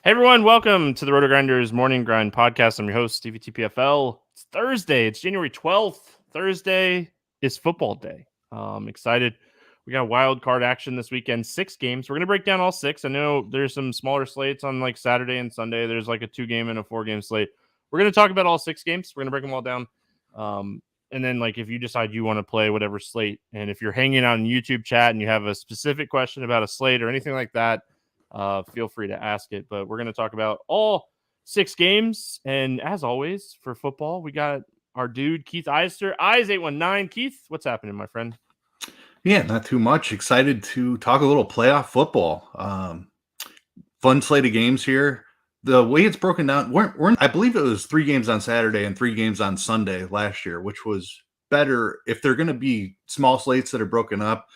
Hey everyone, welcome to the RotoGrinders Morning Grind Podcast. I'm your host, Stevietpfl. It's Thursday. It's January 12th. Thursday is football day. Excited. We got wild card action this weekend. 6 games. We're going to break down all 6. I know there's some smaller slates on like Saturday and Sunday. There's like a 2-game and a 4-game slate. We're going to talk about all 6 games. We're going to break them all down. And then like if you decide you want to play whatever slate, and if you're hanging out in YouTube chat and you have a specific question about a slate or anything like that, feel free to ask it. But we're going to talk about all 6 games. And as always, for football, we got our dude, Keith Eys819. Keith, what's happening, my friend? Yeah, not too much. Excited to talk a little playoff football. Fun slate of games here. The way it's broken down, I believe it was 3 games on Saturday and 3 games on Sunday last year, which was better. If they're going to be small slates that are broken up,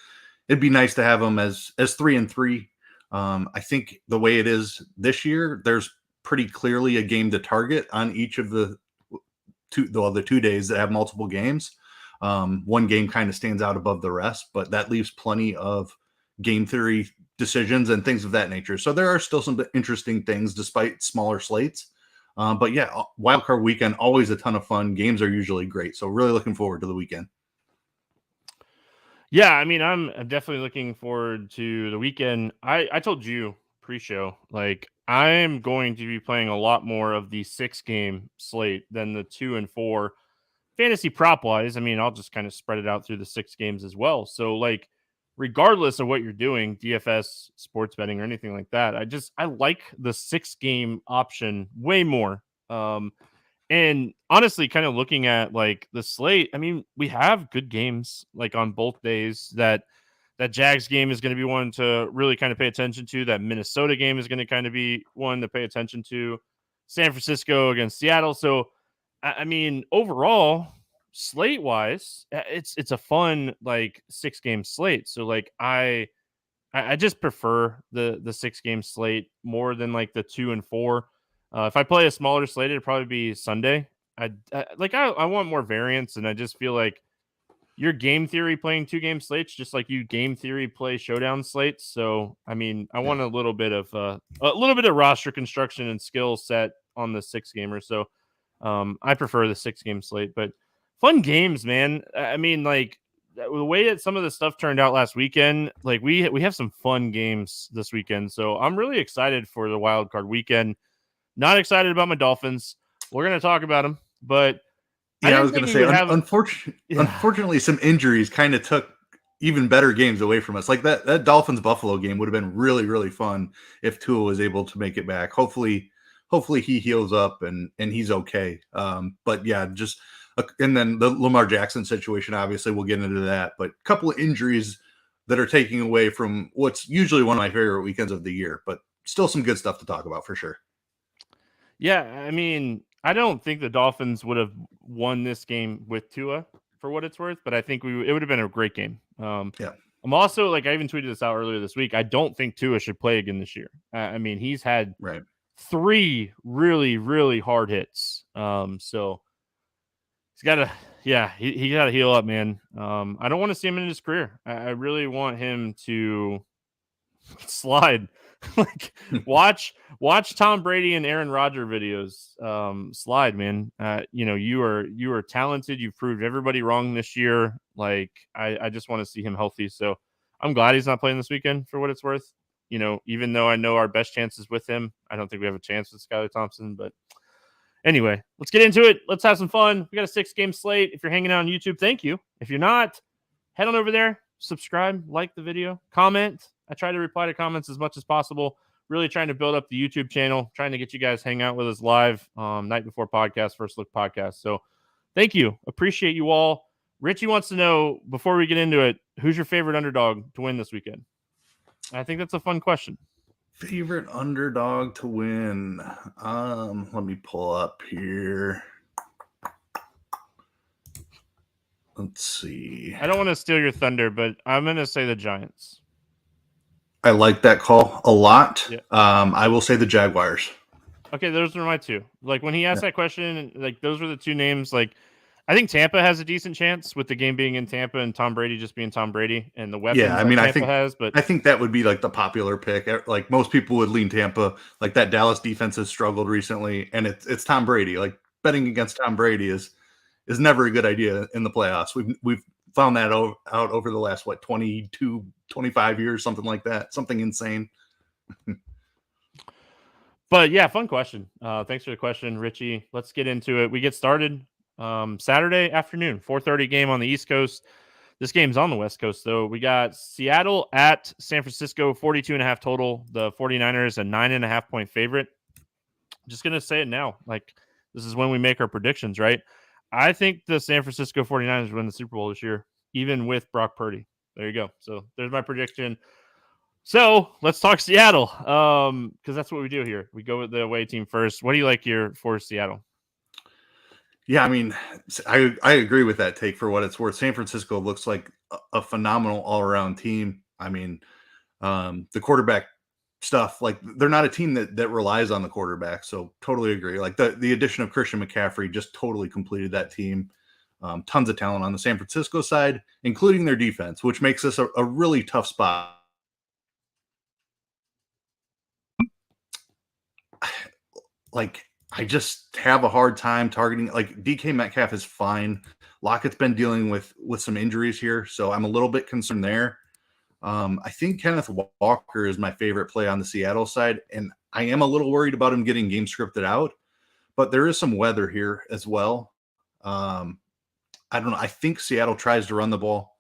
it'd be nice to have them as 3 and 3. I think the way it is this year, there's pretty clearly a game to target on each of the 2 days that have multiple games. One game kind of stands out above the rest, but that leaves plenty of game theory decisions and things of that nature. So there are still some interesting things despite smaller slates. But yeah, wildcard weekend, always a ton of fun. Games are usually great. So really looking forward to the weekend. Yeah, I mean, I'm definitely looking forward to the weekend. I told you pre-show, like I'm going to be playing a lot more of the 6-game slate than the 2 and 4 fantasy prop wise. I mean, I'll just kind of spread it out through the 6 games as well. So like, regardless of what you're doing, DFS, sports betting, or anything like that, I like the 6-game option way more. And honestly, kind of looking at like the slate, I mean, we have good games like on both days. That Jags game is going to be one to really kind of pay attention to. That Minnesota game is going to kind of be one to pay attention to. San Francisco against Seattle. So, I mean, overall, slate wise, it's a fun like 6-game slate. So like I just prefer the 6-game slate more than like the 2 and 4. If I play a smaller slate, it'd probably be Sunday. I want more variance, and I just feel like your game theory playing 2-game slates, just like you game theory play showdown slates. So I mean, I want a little bit of roster construction and skill set on the 6-gamer. So I prefer the 6-game slate, but fun games, man. I mean, like the way that some of the stuff turned out last weekend, like we have some fun games this weekend. So I'm really excited for the wild card weekend. Not excited about my Dolphins. We're going to talk about them, but I was going to say, unfortunately, some injuries kind of took even better games away from us. Like that Dolphins Buffalo game would have been really, really fun if Tua was able to make it back. Hopefully he heals up and he's okay. But yeah, and then the Lamar Jackson situation, obviously we'll get into that, but a couple of injuries that are taking away from what's usually one of my favorite weekends of the year, but still some good stuff to talk about for sure. Yeah, I mean, I don't think the Dolphins would have won this game with Tua for what it's worth, but I think it would have been a great game. Yeah. I'm also like, I even tweeted this out earlier this week. I don't think Tua should play again this year. I mean, he's had 3 really, really hard hits. So he's got to, he got to heal up, man. I don't want to see him in his career. I really want him to slide. Like watch Tom Brady and Aaron Rodgers videos slide, man. You are talented. You've proved everybody wrong this year. Like I just want to see him healthy. So I'm glad he's not playing this weekend for what it's worth. Even though I know our best chances with him, I don't think we have a chance with Skylar Thompson. But anyway, let's get into it. Let's have some fun. We got a 6-game slate. If you're hanging out on YouTube, thank you. If you're not, head on over there, subscribe, like the video, comment. I try to reply to comments as much as possible. Really trying to build up the YouTube channel, trying to get you guys hang out with us live, night before podcast, first look podcast. So thank you. Appreciate you all. Richie wants to know, before we get into it, who's your favorite underdog to win this weekend? I think that's a fun question. Favorite underdog to win? Let me pull up here. Let's see. I don't want to steal your thunder, but I'm going to say the Giants. I like that call a lot. Yeah. I will say the Jaguars. Okay, those were my 2. Like when he asked that question, like those were the 2 names. Like I think Tampa has a decent chance with the game being in Tampa and Tom Brady just being Tom Brady and the weapons Yeah, I mean, that Tampa has. But I think that would be like the popular pick. Like most people would lean Tampa. Like that Dallas defense has struggled recently, and it's Tom Brady. Like betting against Tom Brady is never a good idea in the playoffs. We've found that out over the last 22, 25 years, something like that, something insane. But yeah, fun question. Thanks for the question, Richie. Let's get into it. We get started Saturday afternoon, 4:30 game on the East Coast. This game's on the West Coast, though. We got Seattle at San Francisco, 42.5 total. The 49ers, a 9.5-point favorite. Just going to say it now. Like, this is when we make our predictions, right? I think the San Francisco 49ers win the Super Bowl this year, even with Brock Purdy. There you go. So there's my prediction. So let's talk Seattle, because that's what we do here. We go with the away team first. What do you like here for Seattle? Yeah, I mean, I agree with that take for what it's worth. San Francisco looks like a phenomenal all-around team. I mean, the quarterback stuff, like they're not a team that relies on the quarterback. So totally agree. Like the addition of Christian McCaffrey just totally completed that team. Tons of talent on the San Francisco side, including their defense, which makes this a really tough spot. Like, I just have a hard time targeting. Like DK Metcalf is fine. Lockett's been dealing with some injuries here, so I'm a little bit concerned there. I think Kenneth Walker is my favorite play on the Seattle side, and I am a little worried about him getting game scripted out, but there is some weather here as well. I don't know. I think Seattle tries to run the ball.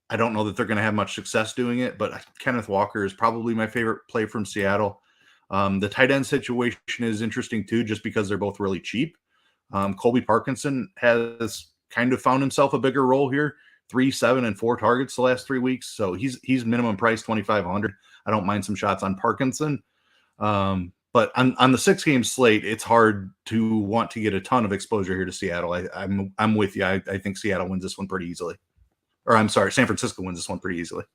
I don't know that they're going to have much success doing it, but Kenneth Walker is probably my favorite play from Seattle. The tight end situation is interesting too, just because they're both really cheap. Colby Parkinson has kind of found himself a bigger role here. 3, 7, and 4 targets the last 3 weeks. So he's minimum price 2,500. I don't mind some shots on Parkinson. But on the 6-game slate, it's hard to want to get a ton of exposure here to Seattle. I'm with you. I think Seattle wins this one pretty easily. Or I'm sorry, San Francisco wins this one pretty easily.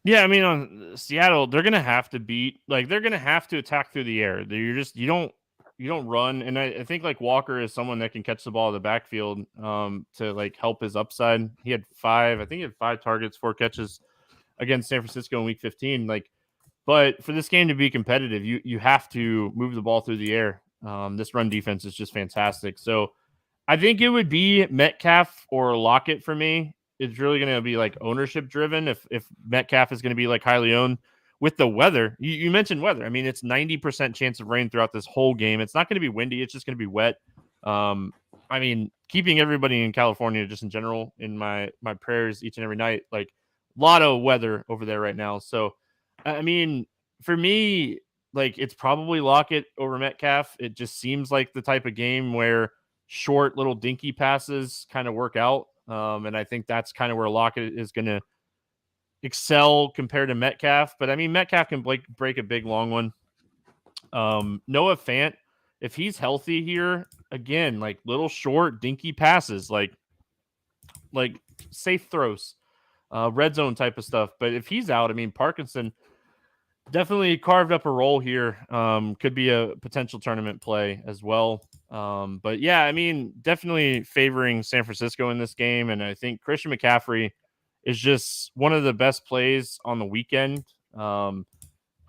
Yeah, I mean, on Seattle, they're gonna have to they're gonna have to attack through the air. You don't run, and I think like Walker is someone that can catch the ball in the backfield to like help his upside. He had 5 targets, 4 catches against San Francisco in Week 15. Like, but for this game to be competitive, you have to move the ball through the air. This run defense is just fantastic. So I think it would be Metcalf or Lockett for me. It's really going to be like ownership driven. If Metcalf is going to be like highly owned with the weather, you mentioned weather. I mean, it's 90% chance of rain throughout this whole game. It's not going to be windy. It's just going to be wet. I mean, keeping everybody in California just in general in my prayers each and every night. Like a lot of weather over there right now. So, I mean, for me, like it's probably Lockett over Metcalf. It just seems like the type of game where short little dinky passes kind of work out. And I think that's kind of where Lockett is going to excel compared to Metcalf. But I mean, Metcalf can break a big long one. Noah Fant, if he's healthy here, again, like little short dinky passes, like safe throws, red zone type of stuff. But if he's out, I mean, Parkinson definitely carved up a role here. Could be a potential tournament play as well. But yeah, I mean, definitely favoring San Francisco in this game. And I think Christian McCaffrey is just one of the best plays on the weekend. I'm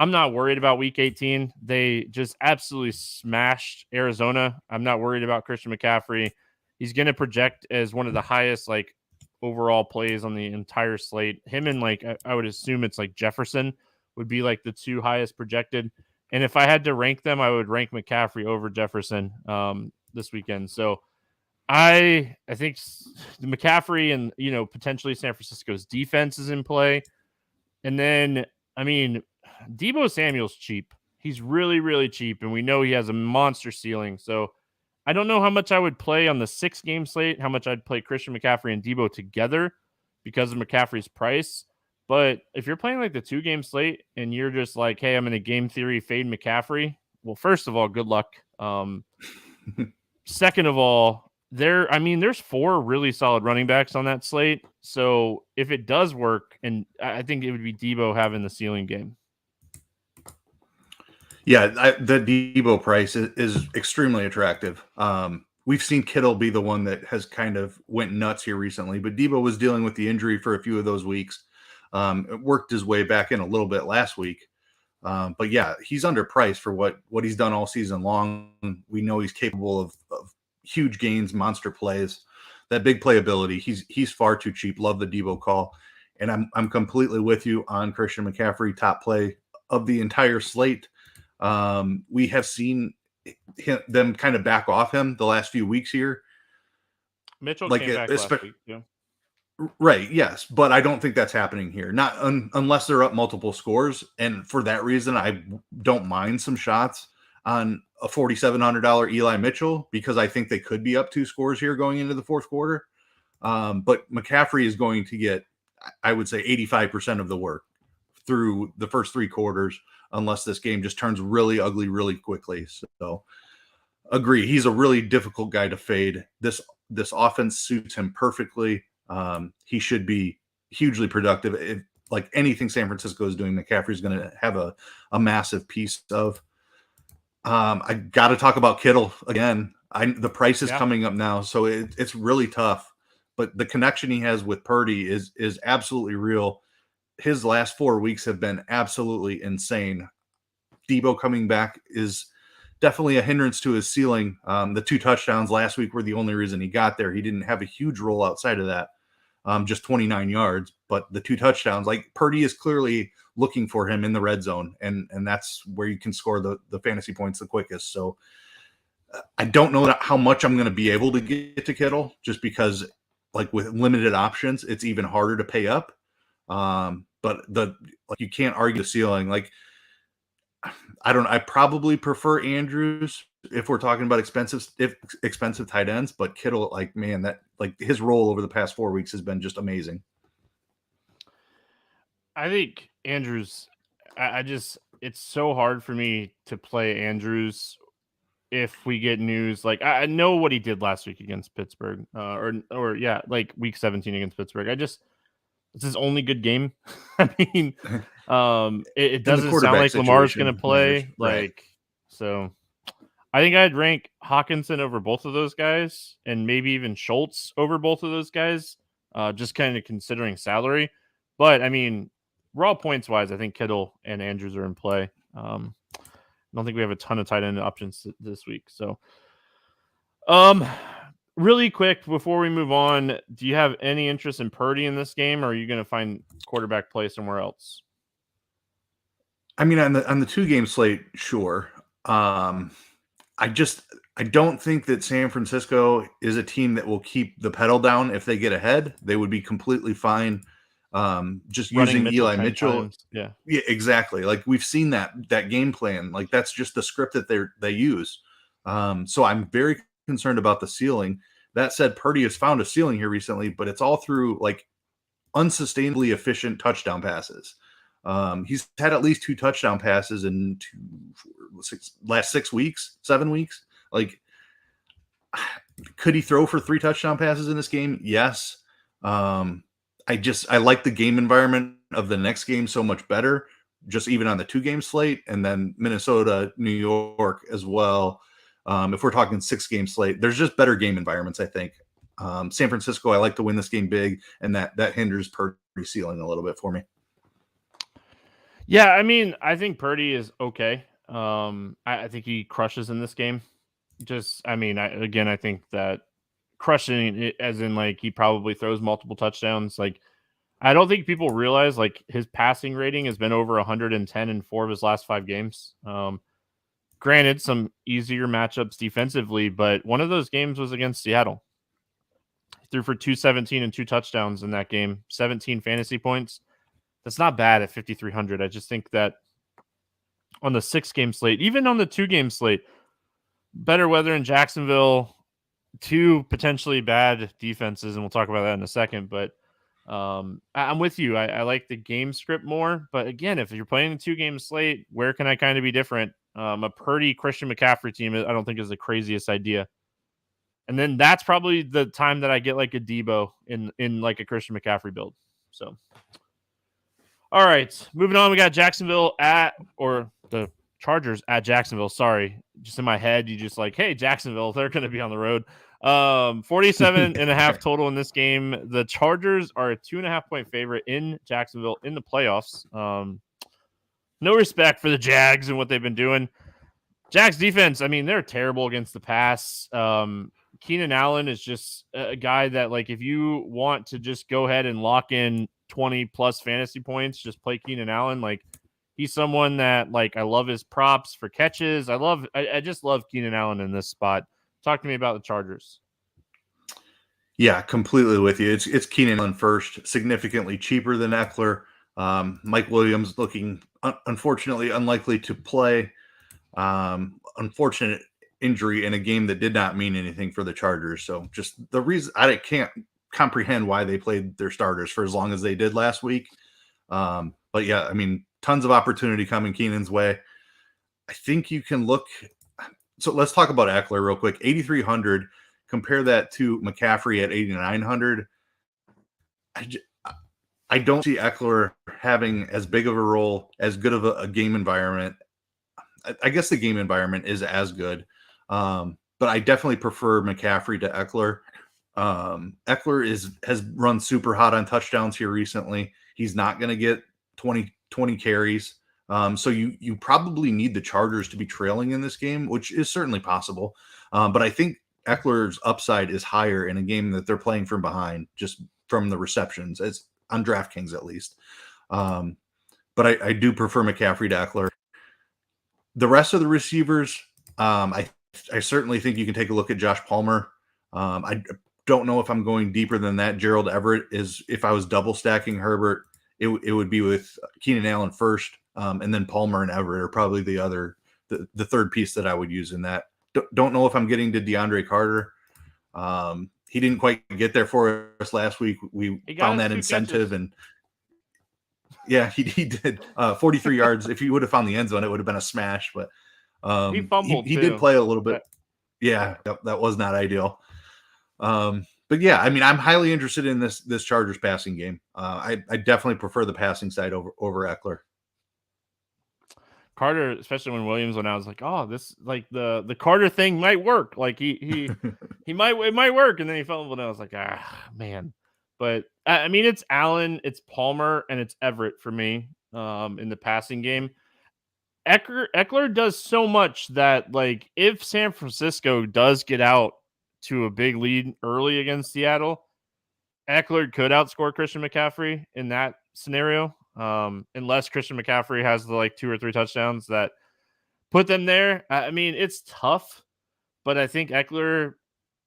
not worried about Week 18. They just absolutely smashed Arizona. I'm not worried about Christian McCaffrey. He's going to project as one of the highest like overall plays on the entire slate. Him and like I would assume it's like Jefferson would be like the 2 highest projected. And if I had to rank them, I would rank McCaffrey over Jefferson this weekend. So I think the McCaffrey and, potentially San Francisco's defense is in play. And then, I mean, Deebo Samuel's cheap. He's really, really cheap. And we know he has a monster ceiling. So I don't know how much I would play on the 6-game slate, how much I'd play Christian McCaffrey and Deebo together because of McCaffrey's price. But if you're playing like the 2-game slate and you're just like, hey, I'm in a game theory fade McCaffrey, well, first of all, good luck. Second of all, there's 4 really solid running backs on that slate. So if it does work, and I think it would be Deebo having the ceiling game. Yeah, the Deebo price is extremely attractive. we've seen Kittle be the one that has kind of went nuts here recently, but Debo was dealing with the injury for a few of those weeks. It worked his way back in a little bit last week. But yeah, he's underpriced for what he's done all season long. We know he's capable of huge gains, monster plays, that big playability. He's far too cheap. Love the Debo call. And I'm completely with you on Christian McCaffrey, top play of the entire slate. We have seen them kind of back off him the last few weeks here. Mitchell came back last week. Yeah. Right. Yes. But I don't think that's happening here. Not unless they're up multiple scores. And for that reason, I don't mind some shots on a $4,700 Eli Mitchell, because I think they could be up 2 scores here going into the fourth quarter. But McCaffrey is going to get, I would say, 85% of the work through the first 3 quarters, unless this game just turns really ugly really quickly. So agree. He's a really difficult guy to fade. This offense suits him perfectly. He should be hugely productive. If, like anything San Francisco is doing, McCaffrey's going to have a massive piece of. I got to talk about Kittle again. The price is coming up now, so it's really tough. But the connection he has with Purdy is absolutely real. His last 4 weeks have been absolutely insane. Debo coming back is definitely a hindrance to his ceiling. The 2 touchdowns last week were the only reason he got there. He didn't have a huge role outside of that, just 29 yards. But the 2 touchdowns, like Purdy is clearly looking for him in the red zone, and that's where you can score the fantasy points the quickest. So I don't know how much I'm going to be able to get to Kittle, just because, like, with limited options, it's even harder to pay up. But you can't argue the ceiling. Like, I probably prefer Andrews if we're talking about expensive tight ends, but Kittle, like, man, that, like, his role over the past 4 weeks has been just amazing. I think Andrews, it's so hard for me to play Andrews if we get news. Like, I know what he did last week against Pittsburgh, or like week 17 against Pittsburgh. It's his only good game. I mean, it doesn't sound like Lamar's going to play. Right. So I think I'd rank Hawkinson over both of those guys, and maybe even Schultz over both of those guys, just kind of considering salary. But I mean, raw points wise, I think Kittle and Andrews are in play. I don't think we have a ton of tight end options this week. So, really quick before we move on, do you have any interest in Purdy in this game, or are you going to find quarterback play somewhere else? I mean, on the 2-game slate, sure. I don't think that San Francisco is a team that will keep the pedal down if they get ahead. They would be completely fine just using Eli Mitchell. Yeah, exactly. Like, we've seen that game plan. Like, that's just the script that they use. So I'm very concerned about the ceiling. That said, Purdy has found a ceiling here recently, but it's all through, like, unsustainably efficient touchdown passes. He's had at least 2 touchdown passes in last 7 weeks. Like, could he throw for 3 touchdown passes in this game? Yes. I like the game environment of the next game so much better, just even on the 2-game slate, and then Minnesota, New York as well. If we're talking 6-game slate, there's just better game environments, I think. San Francisco, I like to win this game big, and that hinders Purdy ceiling a little bit for me. Yeah, I mean, I think Purdy is okay. I think he crushes in this game. I think that crushing it, as in, like, he probably throws multiple touchdowns. Like, I don't think people realize, like, his passing rating has been over 110 in 4 of his last 5 games. Granted, some easier matchups defensively, but one of those games was against Seattle. He threw for 217 and 2 touchdowns in that game, 17 fantasy points. That's not bad at 5,300. I just think that on the 6-game slate, even on the 2-game slate, better weather in Jacksonville, 2 potentially bad defenses, and we'll talk about that in a second. But I'm with you. I like the game script more. But again, if you're playing a 2-game slate, where can I kind of be different? A Purdy Christian McCaffrey team, I don't think is the craziest idea. And then that's probably the time that I get like a Debo in like a Christian McCaffrey build. So, all right, moving on. We got Jacksonville the Chargers at Jacksonville. Sorry, just in my head, you just like, hey, Jacksonville, they're going to be on the road. 47 and a half total in this game. The Chargers are a 2.5-point favorite in Jacksonville in the playoffs. No respect for the Jags and what they've been doing. Jags defense, I mean, they're terrible against the pass. Keenan Allen is just a guy that, like, if you want to just go ahead and lock in 20 plus fantasy points, just play Keenan Allen. Like, he's someone that, like, I love his props for catches. I just love Keenan Allen in this spot. Talk to me about the Chargers. Yeah, completely with you. It's Keenan Allen first, significantly cheaper than Eckler. Mike Williams looking unfortunately unlikely to play. Unfortunate injury in a game that did not mean anything for the Chargers. So just the reason I can't comprehend why they played their starters for as long as they did last week. But yeah, I mean, tons of opportunity coming Keenan's way. I think you can look. So let's talk about Eckler real quick. 8,300. Compare that to McCaffrey at 8,900. I don't see Eckler having as big of a role, as good of a game environment. I guess the game environment is as good, but I definitely prefer McCaffrey to Eckler. Eckler has run super hot on touchdowns here recently. He's not going to get 20 carries. So you probably need the Chargers to be trailing in this game, which is certainly possible. But I think Eckler's upside is higher in a game that they're playing from behind, just from the receptions, as on DraftKings at least. But I do prefer McCaffrey to Eckler. The rest of the receivers, I certainly think you can take a look at Josh Palmer. I don't know if I'm going deeper than that. Gerald Everett is, if I was double stacking Herbert, it would be with Keenan Allen first, and then Palmer and Everett are probably the third piece that I would use in that. Don't know if I'm getting to DeAndre Carter. He didn't quite get there for us last week. We found that incentive, and yeah, he did 43 yards. If he would have found the end zone, it would have been a smash. But he fumbled. He did play a little bit. Yeah, that was not ideal. But yeah, I mean, I'm highly interested in this Chargers passing game. I definitely prefer the passing side over Eckler. Carter, especially when Williams went out, I was like, oh, this, like, the Carter thing might work. Like it might work. And then he fumbled, and I was like, man. But I mean, it's Allen, it's Palmer, and it's Everett for me in the passing game. Eckler does so much that, like, if San Francisco does get out to a big lead early against Seattle, Eckler could outscore Christian McCaffrey in that scenario. Unless Christian McCaffrey has the 2 or 3 touchdowns that put them there. I mean, it's tough, but I think Eckler,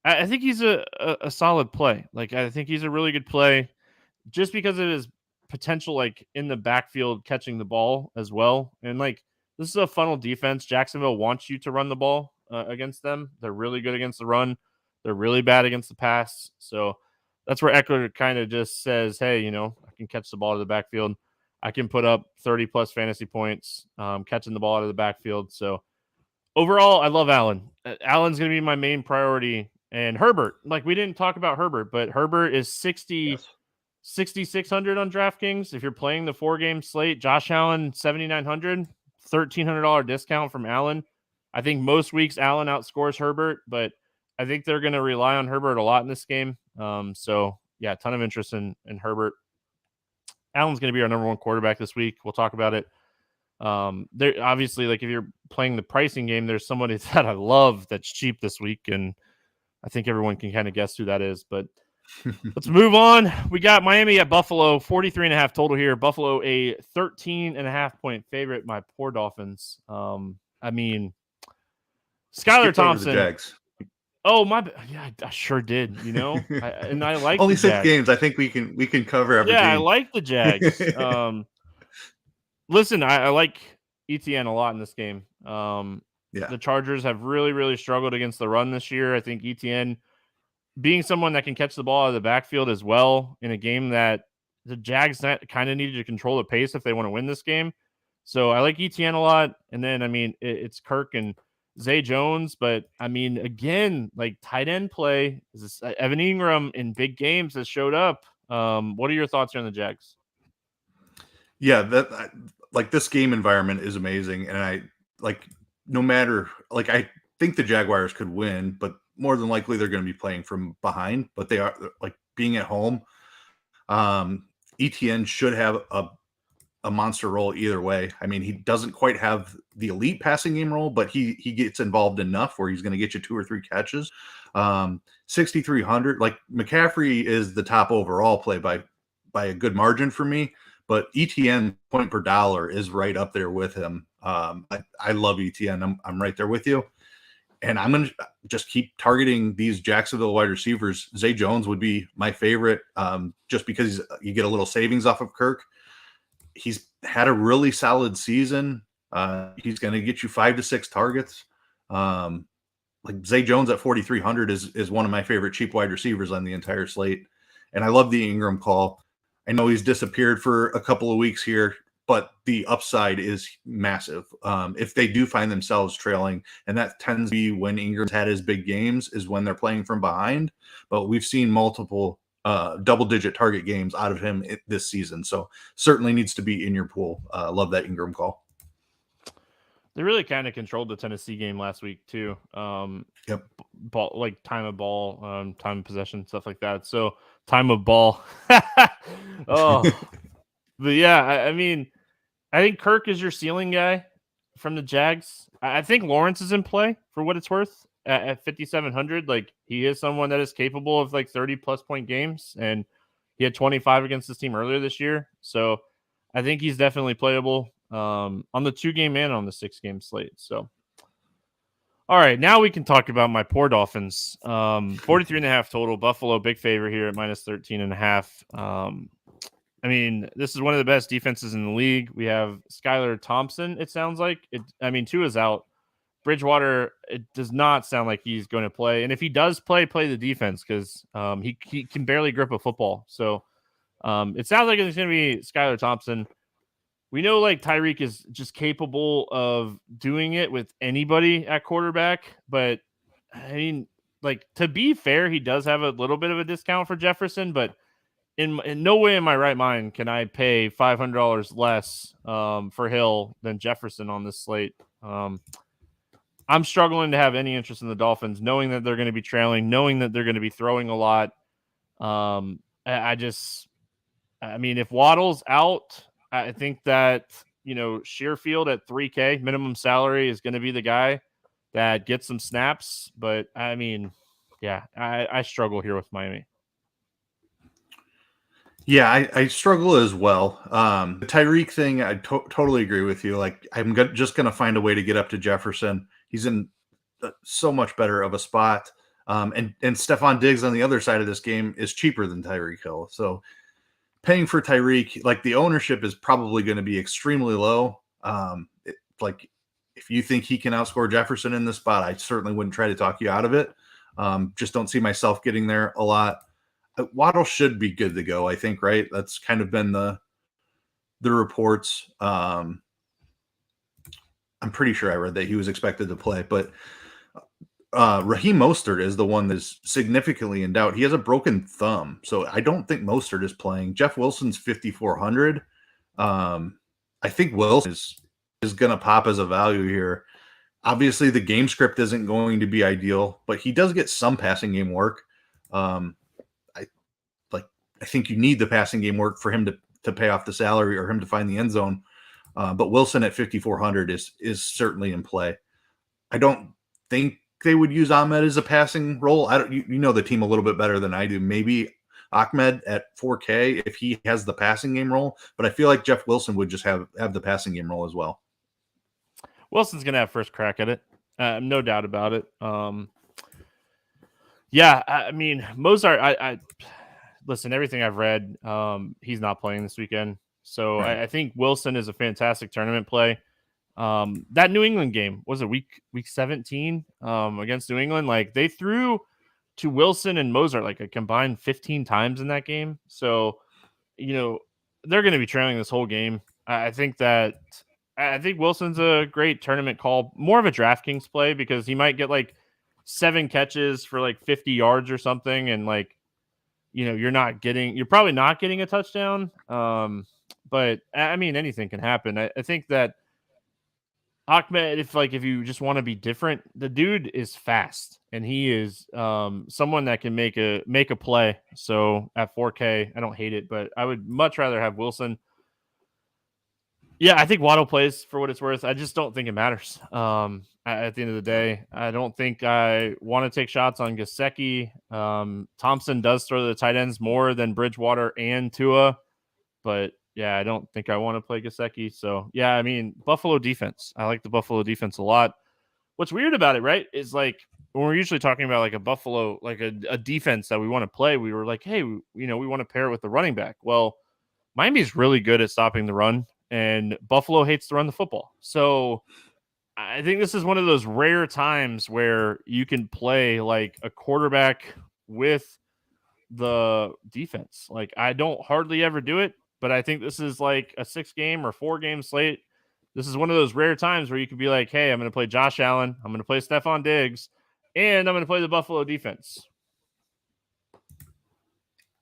I think he's a solid play. Like, I think he's a really good play just because of his potential, in the backfield, catching the ball as well. And this is a funnel defense. Jacksonville wants you to run the ball against them. They're really good against the run. They're really bad against the pass. So that's where Eckler kind of just says, hey, I can catch the ball to the backfield. I can put up 30 plus fantasy points catching the ball out of the backfield. So overall, I love Allen. Allen's going to be my main priority. And Herbert, we didn't talk about Herbert, but Herbert is 6,600 on DraftKings. If you're playing the 4-game slate, Josh Allen, 7,900, $1,300 discount from Allen. I think most weeks Allen outscores Herbert, but I think they're going to rely on Herbert a lot in this game. So yeah, a ton of interest in Herbert. Allen's going to be our number 1 quarterback this week. We'll talk about it. There obviously, if you're playing the pricing game, there's somebody that I love that's cheap this week, and I think everyone can kind of guess who that is. But let's move on. We got Miami at Buffalo, 43.5 total here. Buffalo, a 13.5-point favorite. My poor Dolphins. I mean, Skylar Thompson. The Jags. Oh, yeah, I sure did. And I like only the 6 Jags. games. I think we can cover every Yeah, team. I like the Jags. Listen, I like ETN a lot in this game. The Chargers have really, really struggled against the run this year. I think ETN, being someone that can catch the ball out of the backfield as well, in a game that the Jags kind of needed to control the pace if they want to win this game. So I like ETN a lot. And then, I mean, it's Kirk and Zay Jones, but I mean, again, tight end play is Evan Ingram in big games has showed up. What are your thoughts on the Jags? Yeah, this game environment is amazing, and like no matter, like I think the Jaguars could win, but more than likely they're going to be playing from behind. But they are like being at home. ETN should have a monster role either way. I mean, he doesn't quite have the elite passing game role, but he gets involved enough where he's going to get you 2 or 3 catches. 6,300. Like McCaffrey is the top overall play by a good margin for me, but ETN point per dollar is right up there with him. I love ETN. I'm right there with you. And I'm going to just keep targeting these Jacksonville wide receivers. Zay Jones would be my favorite, just because you get a little savings off of Kirk. He's had a really solid season. He's going to get you 5 to 6 targets. Like Zay Jones at 4,300 is one of my favorite cheap wide receivers on the entire slate. And I love the Ingram call. I know he's disappeared for a couple of weeks here, but the upside is massive. If they do find themselves trailing, and that tends to be when Ingram's had his big games, is when they're playing from behind. But we've seen multiple double-digit target games out of him this season. So certainly needs to be in your pool. Love that Ingram call. They really kind of controlled the Tennessee game last week too. Yep. Ball, like time of ball, time of possession, stuff like that. So time of ball. Oh, but yeah, I mean, I think Kirk is your ceiling guy from the Jags. I think Lawrence is in play for what it's worth at 5,700. Like he is someone that is capable of like 30+ point games, and he had 25 against this team earlier this year. So I think he's definitely playable on the 2-game and on the 6-game slate. So, all right, now we can talk about my poor Dolphins. 43.5 total. Buffalo, big favorite here at minus 13.5. I mean, this is one of the best defenses in the league. We have Skylar Thompson, it sounds like. Tua's out. Bridgewater, it does not sound like he's going to play. And if he does play the defense, because he can barely grip a football. So it sounds like it's going to be Skylar Thompson. We know like Tyreek is just capable of doing it with anybody at quarterback. But, I mean, like, to be fair, he does have a little bit of a discount for Jefferson, but in no way in my right mind can I pay $500 less for Hill than Jefferson on this slate. I'm struggling to have any interest in the Dolphins, knowing that they're going to be trailing, knowing that they're going to be throwing a lot. I mean, if Waddle's out, I think that, Shearfield at $3K minimum salary is going to be the guy that gets some snaps. But I mean, yeah, I struggle here with Miami. Yeah, I struggle as well. The Tyreek thing, I totally agree with you. Like, I'm just going to find a way to get up to Jefferson. He's in so much better of a spot. And Stephon Diggs on the other side of this game is cheaper than Tyreek Hill. So paying for Tyreek, like the ownership is probably going to be extremely low. Like if you think he can outscore Jefferson in this spot, I certainly wouldn't try to talk you out of it. Just don't see myself getting there a lot. Waddle should be good to go, I think, right? That's kind of been the reports. I'm pretty sure I read that he was expected to play, but Raheem Mostert is the one that's significantly in doubt. He has a broken thumb, so I don't think Mostert is playing. Jeff Wilson's 5,400. I think Wilson is going to pop as a value here. Obviously, the game script isn't going to be ideal, but he does get some passing game work. I think you need the passing game work for him to pay off the salary or him to find the end zone. But Wilson at 5,400 is certainly in play. I don't think they would use Ahmed as a passing role. You know the team a little bit better than I do. Maybe Ahmed at 4K if he has the passing game role, but I feel like Jeff Wilson would just have the passing game role as well. Wilson's going to have first crack at it. No doubt about it. Yeah, I mean, Mozart, I listen, everything I've read, he's not playing this weekend. So right. I think Wilson is a fantastic tournament play. That New England game was a week 17 against New England. Like they threw to Wilson and Mozart like a combined 15 times in that game. So, they're going to be trailing this whole game. I think Wilson's a great tournament call, more of a DraftKings play because he might get like 7 catches for like 50 yards or something. And like, you're probably not getting a touchdown. But I mean, anything can happen. I think that Ahmed, if you just want to be different, the dude is fast and he is someone that can make a play. So at 4K, I don't hate it, but I would much rather have Wilson. Yeah, I think Waddle plays for what it's worth. I just don't think it matters. At the end of the day, I don't think I want to take shots on Gesicki. Thompson does throw the tight ends more than Bridgewater and Tua, but yeah, I don't think I want to play Gesicki. So yeah, I mean, Buffalo defense. I like the Buffalo defense a lot. What's weird about it, right, is like when we're usually talking about like a Buffalo, like a defense that we want to play, we were like, hey, we want to pair it with the running back. Well, Miami's really good at stopping the run, and Buffalo hates to run the football. So I think this is one of those rare times where you can play like a quarterback with the defense. Like I don't hardly ever do it, but I think this is like a 6-game or 4-game slate. This is one of those rare times where you could be like, hey, I'm going to play Josh Allen. I'm going to play Stephon Diggs, and I'm going to play the Buffalo defense.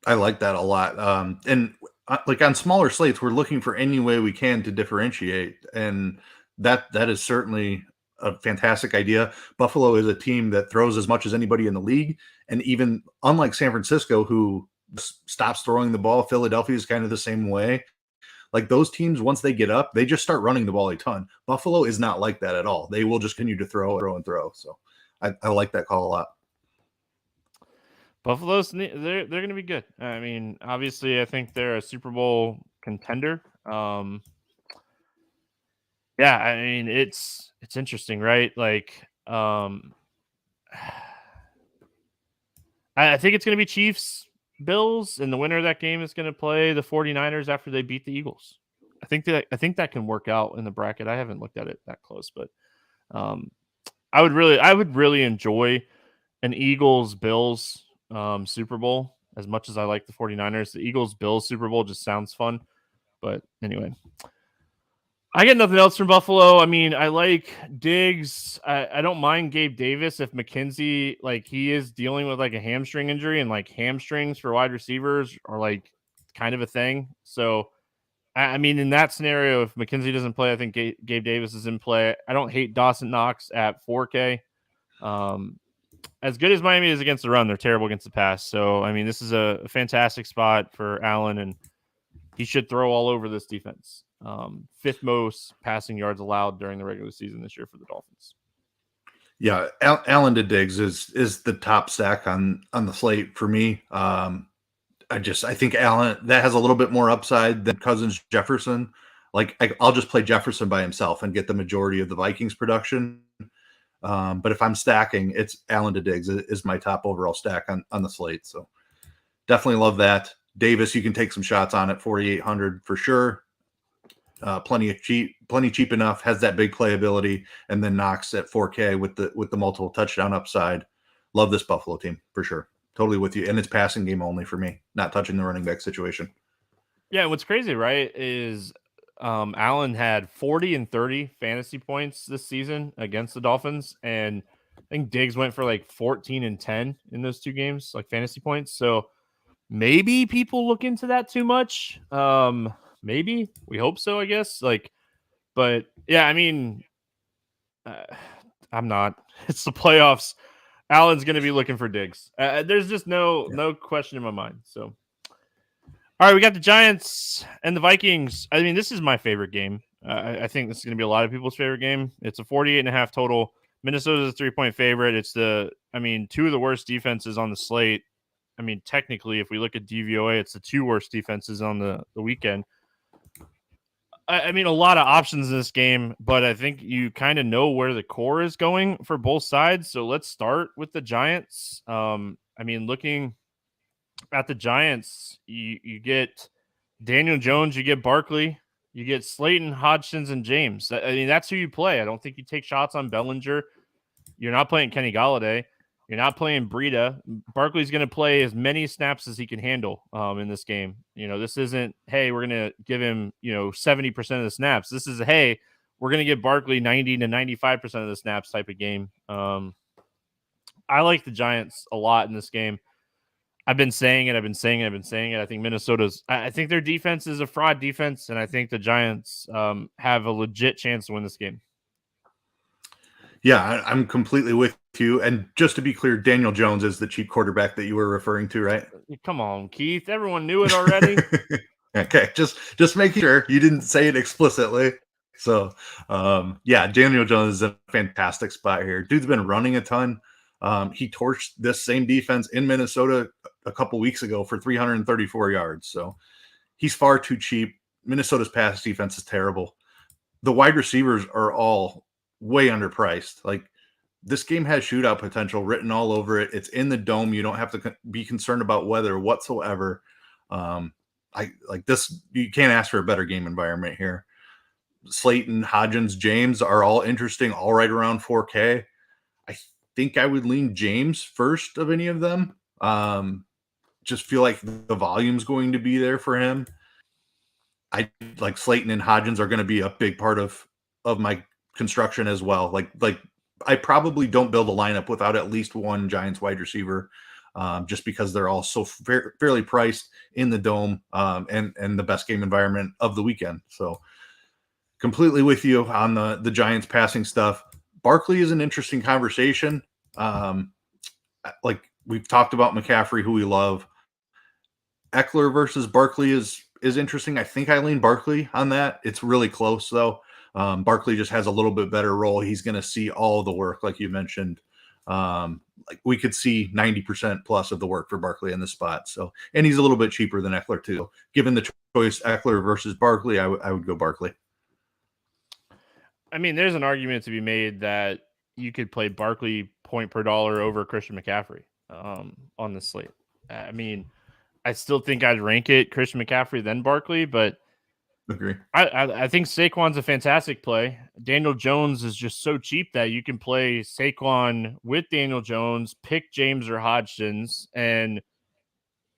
I like that a lot. And like on smaller slates, we're looking for any way we can to differentiate. And that is certainly a fantastic idea. Buffalo is a team that throws as much as anybody in the league. And even unlike San Francisco, who stops throwing the ball, Philadelphia is kind of the same way. Like those teams, once they get up, they just start running the ball a ton. Buffalo is not like that at all. They will just continue to throw. So I like that call a lot. Buffalo's they're going to be good. I mean, obviously, I think they're a Super Bowl contender. Yeah, I mean, it's interesting, right? Like, I think it's going to be Chiefs Bills, and the winner of that game is going to play the 49ers after they beat the Eagles. I think that can work out in the bracket. I haven't looked at it that close, but I would really enjoy an Eagles Bills Super Bowl as much as I like the 49ers. The Eagles Bills Super Bowl just sounds fun. But anyway, I get nothing else from Buffalo. I mean, I like Diggs. I don't mind Gabe Davis if McKenzie, like he is dealing with like a hamstring injury, and like hamstrings for wide receivers are like kind of a thing. So, I mean, in that scenario, if McKenzie doesn't play, I think Gabe Davis is in play. I don't hate Dawson Knox at 4K. As good as Miami is against the run, they're terrible against the pass. So, I mean, this is a fantastic spot for Allen, and he should throw all over this defense. 5th most passing yards allowed during the regular season this year for the Dolphins. Yeah, Allen to Diggs is the top stack on the slate for me. I think Allen that has a little bit more upside than Cousins Jefferson. Like I'll just play Jefferson by himself and get the majority of the Vikings production. But if I'm stacking, it's Allen to Diggs is my top overall stack on the slate. So definitely love that. Davis, you can take some shots on at 4,800 for sure. Plenty cheap enough, has that big playability, and then Knox at 4K with the multiple touchdown upside. Love this Buffalo team for sure. Totally with you. And it's passing game only for me, not touching the running back situation. Yeah, what's crazy, right, is Allen had 40 and 30 fantasy points this season against the Dolphins, and I think Diggs went for like 14 and 10 in those 2 games, like fantasy points. So maybe people look into that too much. Maybe we hope so, I guess. But yeah, I mean, I'm not. It's the playoffs. Allen's going to be looking for Diggs. There's just no question in my mind. So, all right, we got the Giants and the Vikings. I mean, this is my favorite game. I think this is going to be a lot of people's favorite game. It's a 48.5 total. Minnesota's a 3-point favorite. It's 2 of the worst defenses on the slate. I mean, technically, if we look at DVOA, it's the 2 worst defenses on the weekend. I mean, a lot of options in this game, but I think you kind of know where the core is going for both sides. So let's start with the Giants. Looking at the Giants, you get Daniel Jones, you get Barkley, you get Slayton, Hodgins, and James. I mean, that's who you play. I don't think you take shots on Bellinger. You're not playing Kenny Golladay. You're not playing Breida. Barkley's going to play as many snaps as he can handle in this game. This isn't, hey, we're going to give him, 70% of the snaps. This is, hey, we're going to give Barkley 90 to 95% of the snaps type of game. I like the Giants a lot in this game. I've been saying it. I think I think their defense is a fraud defense, and I think the Giants have a legit chance to win this game. Yeah, I'm completely with you. And just to be clear, Daniel Jones is the cheap quarterback that you were referring to, right? Come on, Keith. Everyone knew it already. Okay, just making sure you didn't say it explicitly. So, yeah, Daniel Jones is in a fantastic spot here. Dude's been running a ton. He torched this same defense in Minnesota a couple weeks ago for 334 yards. So he's far too cheap. Minnesota's pass defense is terrible. The wide receivers are all way underpriced. Like, this game has shootout potential written all over it. It's in the dome. You don't have to be concerned about weather whatsoever. I like this. You can't ask for a better game environment here. Slayton, Hodgins, James are all interesting, all right around 4K. I think I would lean James first of any of them. Just feel like the volume's going to be there for him. I like Slayton and Hodgins are going to be a big part of my construction as well. Like I probably don't build a lineup without at least one Giants wide receiver, just because they're all so fairly priced in the dome, and the best game environment of the weekend. So completely with you on the Giants passing stuff. Barkley is an interesting conversation. Like we've talked about McCaffrey, who we love. Eckler versus Barkley is interesting. I think I lean Barkley on that. It's really close though. Barkley just has a little bit better role. He's going to see all the work, like you mentioned. Like we could see 90% plus of the work for Barkley in this spot. So, and he's a little bit cheaper than Eckler too. Given the choice, Eckler versus Barkley, I would go Barkley. I mean, there's an argument to be made that you could play Barkley point per dollar over Christian McCaffrey on the slate. I mean, I still think I'd rank it Christian McCaffrey then Barkley, but agree. I think Saquon's a fantastic play. Daniel Jones is just so cheap that you can play Saquon with Daniel Jones, pick James or Hodgins, and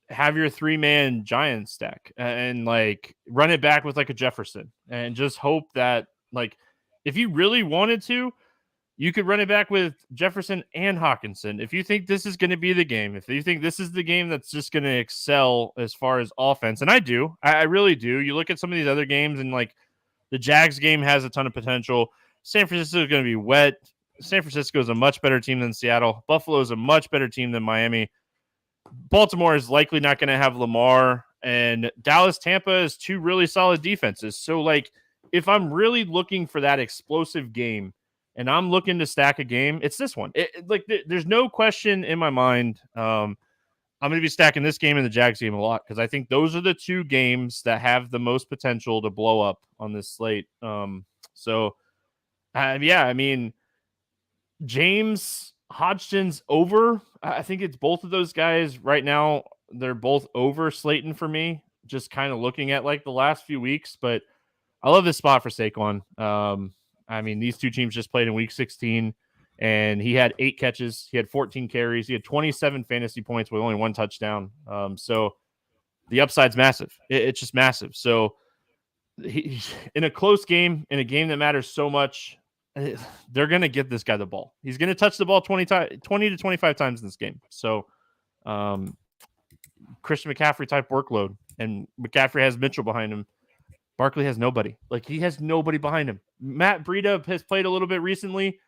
have your 3-man Giants stack and like run it back with like a Jefferson and just hope that like if you really wanted to, you could run it back with Jefferson and Hawkinson. If you think this is going to be the game, if you think this is the game that's just going to excel as far as offense, and I do, I really do. You look at some of these other games and like the Jags game has a ton of potential. San Francisco is going to be wet. San Francisco is a much better team than Seattle. Buffalo is a much better team than Miami. Baltimore is likely not going to have Lamar, and Dallas, Tampa is two really solid defenses. So like if I'm really looking for that explosive game, and I'm looking to stack a game, it's this one. There's no question in my mind. I'm going to be stacking this game and the Jags game a lot because I think those are the two games that have the most potential to blow up on this slate. Yeah, I mean, James Hodgins over. I think it's both of those guys right now. They're both over Slayton for me, just kind of looking at like the last few weeks, but I love this spot for Saquon. I mean, these two teams just played in week 16, and he had 8 catches. He had 14 carries. He had 27 fantasy points with only 1 touchdown. So the upside's massive. It's just massive. So in a close game, in a game that matters so much, they're going to get this guy the ball. He's going to touch the ball 20 to 25 times in this game. So Christian McCaffrey type workload, and McCaffrey has Mitchell behind him. Barkley has nobody. Like, he has nobody behind him. Matt Breida has played a little bit recently.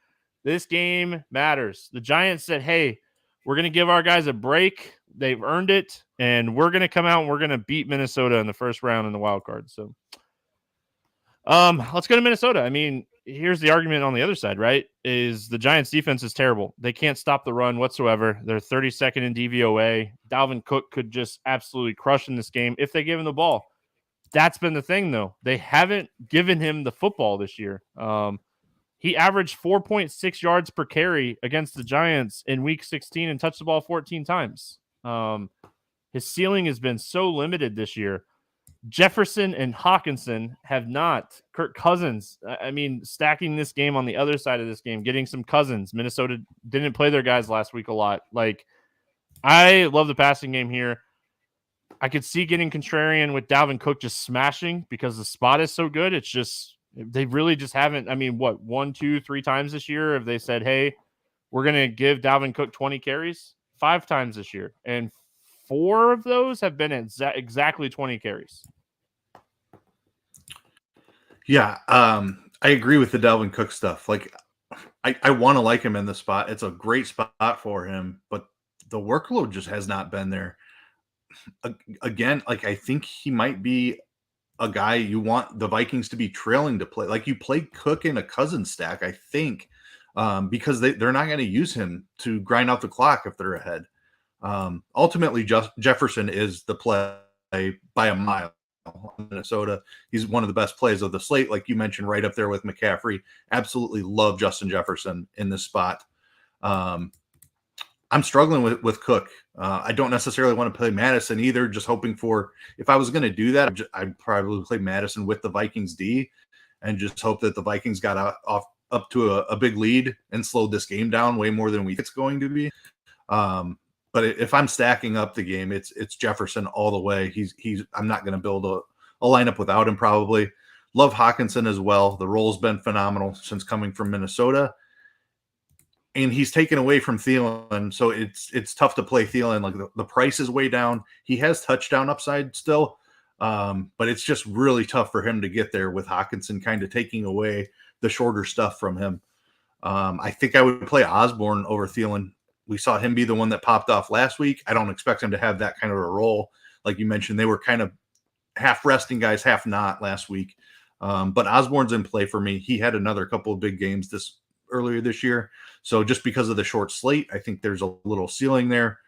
This game matters. The Giants said, hey, we're going to give our guys a break. They've earned it, and we're going to come out and we're going to beat Minnesota in the first round in the wild card. So let's go to Minnesota. I mean, here's the argument on the other side, right? Is the Giants defense is terrible. They can't stop the run whatsoever. They're 32nd in DVOA. Dalvin Cook could just absolutely crush in this game if they give him the ball. That's been the thing, though. They haven't given him the football this year. He averaged 4.6 yards per carry against the Giants in week 16 and touched the ball 14 times. His ceiling has been so limited this year. Jefferson and Hawkinson have not. Kirk Cousins, I mean, stacking this game on the other side of this game, getting some Cousins. Minnesota didn't play their guys last week a lot. Like, I love the passing game here. I could see getting contrarian with Dalvin Cook just smashing because the spot is so good. It's just, they really just haven't. I mean, what, 1, 2, 3 times this year have they said, hey, we're going to give Dalvin Cook 20 carries? 5 times this year. And 4 of those have been exactly 20 carries. Yeah, I agree with the Dalvin Cook stuff. Like, I want to like him in the spot. It's a great spot for him, but the workload just has not been there. Again, like I think he might be a guy you want the Vikings to be trailing to play. Like you play Cook in a Cousins stack, I think, because they're not going to use him to grind out the clock if they're ahead. Ultimately, Jefferson is the play by a mile. Minnesota, he's one of the best plays of the slate, like you mentioned, right up there with McCaffrey. Absolutely love Justin Jefferson in this spot. I'm struggling with Cook. I don't necessarily want to play Madison either. Just hoping for, if I was going to do that, I'd probably play Madison with the Vikings D, and just hope that the Vikings got up to a big lead and slowed this game down way more than we think it's going to be. But if I'm stacking up the game, it's Jefferson all the way. I'm not going to build a lineup without him probably. Love Hawkinson as well. The role's been phenomenal since coming from Minnesota. And he's taken away from Thielen, so it's tough to play Thielen. Like the price is way down. He has touchdown upside still, but it's just really tough for him to get there with Hawkinson kind of taking away the shorter stuff from him. I think I would play Osborne over Thielen. We saw him be the one that popped off last week. I don't expect him to have that kind of a role. Like you mentioned, they were kind of half resting guys, half not last week. But Osborne's in play for me. He had another couple of big games earlier this year. So just because of the short slate, I think there's a little ceiling there.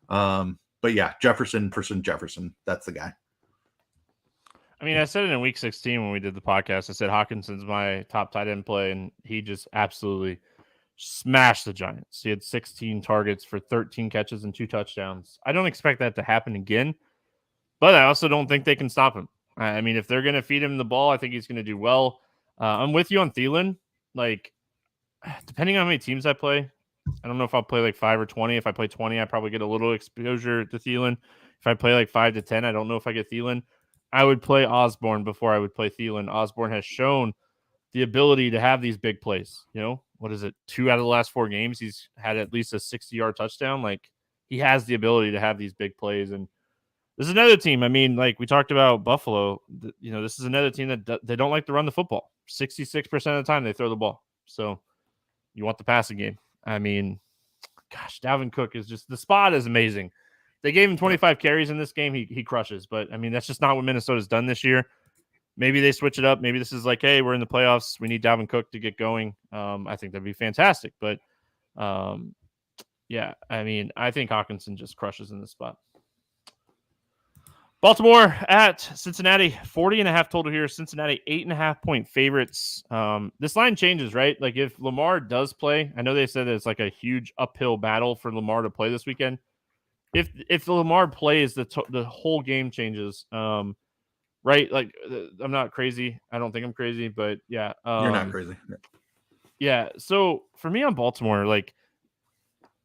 But yeah, Jefferson, that's the guy. I mean, I said it in week 16 when we did the podcast. I said Hawkinson's my top tight end play, and he just absolutely smashed the Giants. He had 16 targets for 13 catches and 2 touchdowns. I don't expect that to happen again, but I also don't think they can stop him. I mean, if they're going to feed him the ball, I think he's going to do well. I'm with you on Thielen. Like, depending on how many teams I play, I don't know if I'll play like 5 or 20. If I play 20, I probably get a little exposure to Thielen. If I play like 5 to 10, I don't know if I get Thielen. I would play Osborne before I would play Thielen. Osborne has shown the ability to have these big plays. You know, what is it? 2 out of the last 4 games, he's had at least a 60-yard touchdown. Like, he has the ability to have these big plays. And this is another team. I mean, like we talked about Buffalo, you know, this is another team that they don't like to run the football. 66% of the time they throw the ball. So you want the passing game. I mean, gosh, Dalvin Cook is just, the spot is amazing. They gave him 25 carries in this game. He crushes. But, I mean, that's just not what Minnesota's done this year. Maybe they switch it up. Maybe this is like, hey, we're in the playoffs. We need Dalvin Cook to get going. I think that'd be fantastic. But, yeah, I mean, I think Hawkinson just crushes in this spot. Baltimore at Cincinnati, 40.5 total here. Cincinnati, 8.5-point favorites. This line changes, right? Like if Lamar does play, I know they said it's like a huge uphill battle for Lamar to play this weekend. If Lamar plays, the whole game changes. Right? Like I'm not crazy. I don't think I'm crazy, but yeah. You're not crazy. Yeah. So for me on Baltimore, like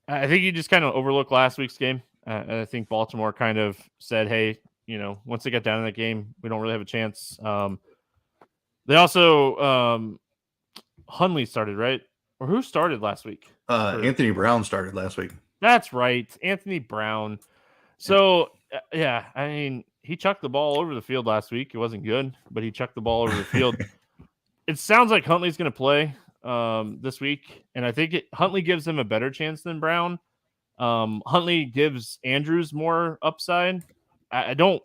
I think you just kind of overlooked last week's game. I think Baltimore kind of said, hey, you know, once they get down in that game, we don't really have a chance. They also Hundley started, right? Or who started last week? Anthony Brown started last week. That's right, Anthony Brown. So yeah, I mean, he chucked the ball over the field last week. It wasn't good, but he chucked the ball over the field. It sounds like Huntley's going to play this week, and I think Huntley gives him a better chance than Brown. Huntley gives Andrews more upside. I don't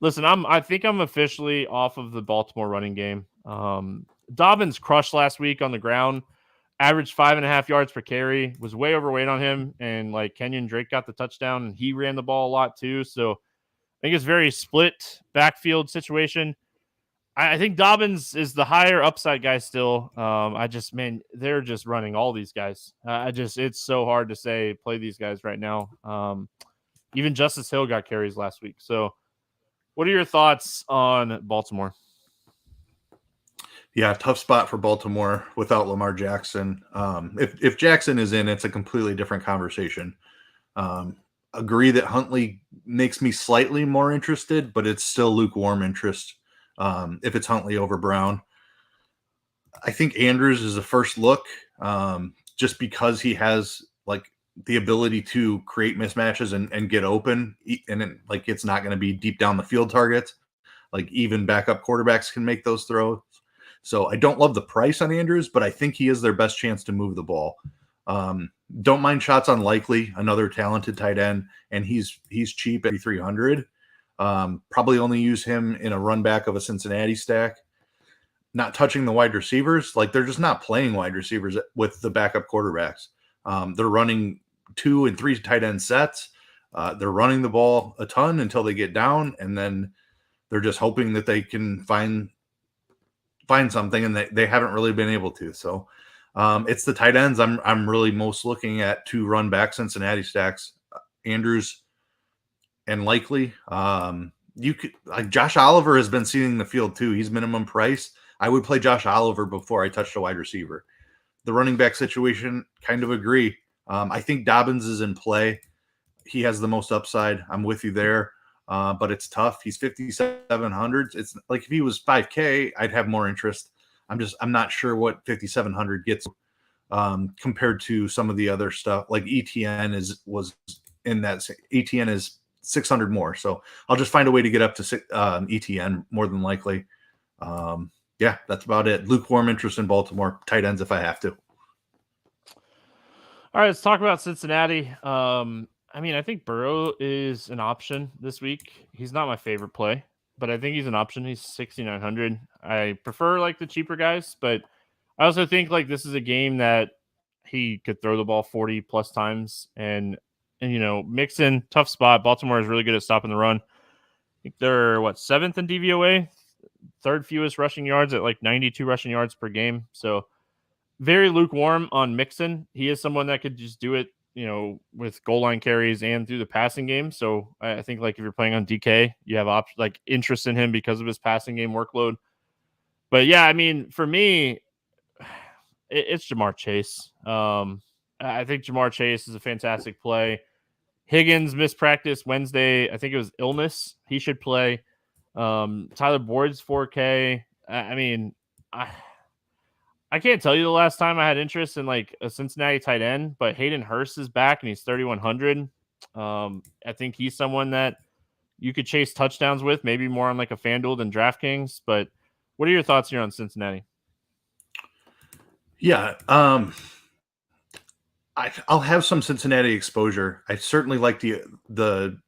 listen. I think I'm officially off of the Baltimore running game. Dobbins crushed last week on the ground, averaged 5.5 yards per carry, was way overweight on him, and like Kenyon Drake got the touchdown, and he ran the ball a lot too. So I think it's very split backfield situation. I think Dobbins is the higher upside guy still. They're just running all these guys. It's so hard to say play these guys right now. Even Justice Hill got carries last week. So what are your thoughts on Baltimore? Yeah, tough spot for Baltimore without Lamar Jackson. If Jackson is in, it's a completely different conversation. Agree that Huntley makes me slightly more interested, but it's still lukewarm interest if it's Huntley over Brown. I think Andrews is a first look just because he has like the ability to create mismatches and get open, and it's not going to be deep down the field targets. Like even backup quarterbacks can make those throws. So I don't love the price on Andrews, but I think he is their best chance to move the ball. Don't mind shots on Likely, another talented tight end, and he's cheap at 300. Probably only use him in a run back of a Cincinnati stack. Not touching the wide receivers, like they're just not playing wide receivers with the backup quarterbacks. They're running 2 and 3 tight end sets. They're running the ball a ton until they get down, and then they're just hoping that they can find something, and they haven't really been able to. So it's the tight ends I'm really most looking at to run back Cincinnati stacks. Andrews and Likely. You could, like, Josh Oliver has been seeing the field too. He's minimum price. I would play Josh Oliver before I touched a wide receiver. The running back situation, kind of agree. I think Dobbins is in play. He has the most upside. I'm with you there. But it's tough. He's 5,700. It's like if he was 5K, I'd have more interest. I'm not sure what 5,700 gets compared to some of the other stuff. Like ETN was in that. ETN is 600 more. So I'll just find a way to get up to ETN more than likely. Yeah, that's about it. Lukewarm interest in Baltimore tight ends if I have to. All right, let's talk about Cincinnati. I think Burrow is an option this week. He's not my favorite play, but I think he's an option. He's 6,900. I prefer like the cheaper guys, but I also think like this is a game that he could throw the ball 40 plus times and Mixon, tough spot. Baltimore is really good at stopping the run. I think they're 7th in DVOA, third fewest rushing yards at like 92 rushing yards per game. So very lukewarm on Mixon. He is someone that could just do it, with goal line carries and through the passing game. So I think like if you're playing on DK, you have interest in him because of his passing game workload. But yeah, for me, it's Jamar Chase. I think Jamar Chase is a fantastic play. Higgins missed practice Wednesday. I think it was illness. He should play. Tyler Boyd's 4K. I can't tell you the last time I had interest in like a Cincinnati tight end, but Hayden Hurst is back and he's 3,100. I think he's someone that you could chase touchdowns with, maybe more on like a FanDuel than DraftKings. But what are your thoughts here on Cincinnati? Yeah, I'll have some Cincinnati exposure. I certainly like the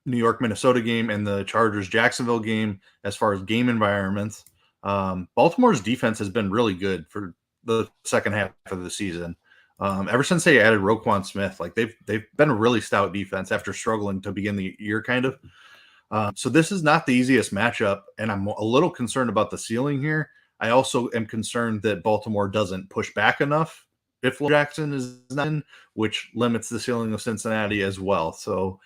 New York Minnesota game and the Chargers Jacksonville game as far as game environments. Baltimore's defense has been really good for the second half of the season. Ever since they added Roquan Smith, like they've been a really stout defense after struggling to begin the year, kind of. So this is not the easiest matchup, and I'm a little concerned about the ceiling here. I also am concerned that Baltimore doesn't push back enough if Jackson is not in, which limits the ceiling of Cincinnati as well. So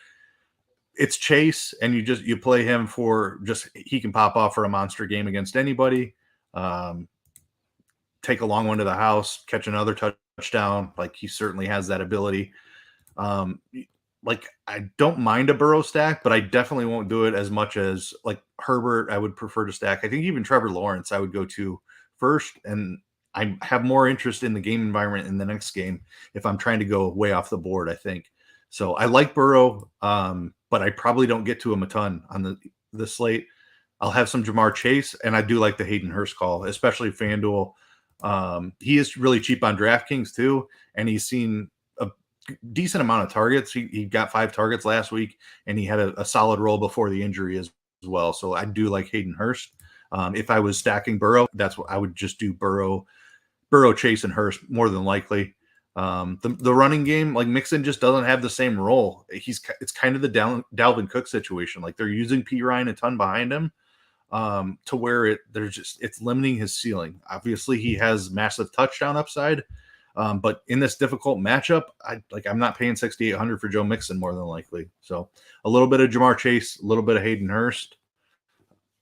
it's Chase, and you play him for just he can pop off for a monster game against anybody. Take a long one to the house, catch another touchdown. Like he certainly has that ability. Like I don't mind a Burrow stack, but I definitely won't do it as much as like Herbert. I would prefer to stack. I think even Trevor Lawrence I would go to first, and I have more interest in the game environment in the next game if I'm trying to go way off the board, I think. So I like Burrow, but I probably don't get to him a ton on the slate. I'll have some Jamar Chase, and I do like the Hayden Hurst call, especially FanDuel. He is really cheap on DraftKings too, and he's seen a decent amount of targets. He got 5 targets last week, and he had a solid role before the injury as well. So I do like Hayden Hurst. If I was stacking Burrow, that's what I would just do: Burrow, Chase, and Hurst more than likely. The running game, like Mixon just doesn't have the same role. It's kind of the Dalvin Cook situation. Like they're using P. Ryan a ton behind him, to where it's limiting his ceiling. Obviously, he has massive touchdown upside, but in this difficult matchup, I'm not paying 6,800 for Joe Mixon more than likely. So a little bit of Jamar Chase, a little bit of Hayden Hurst,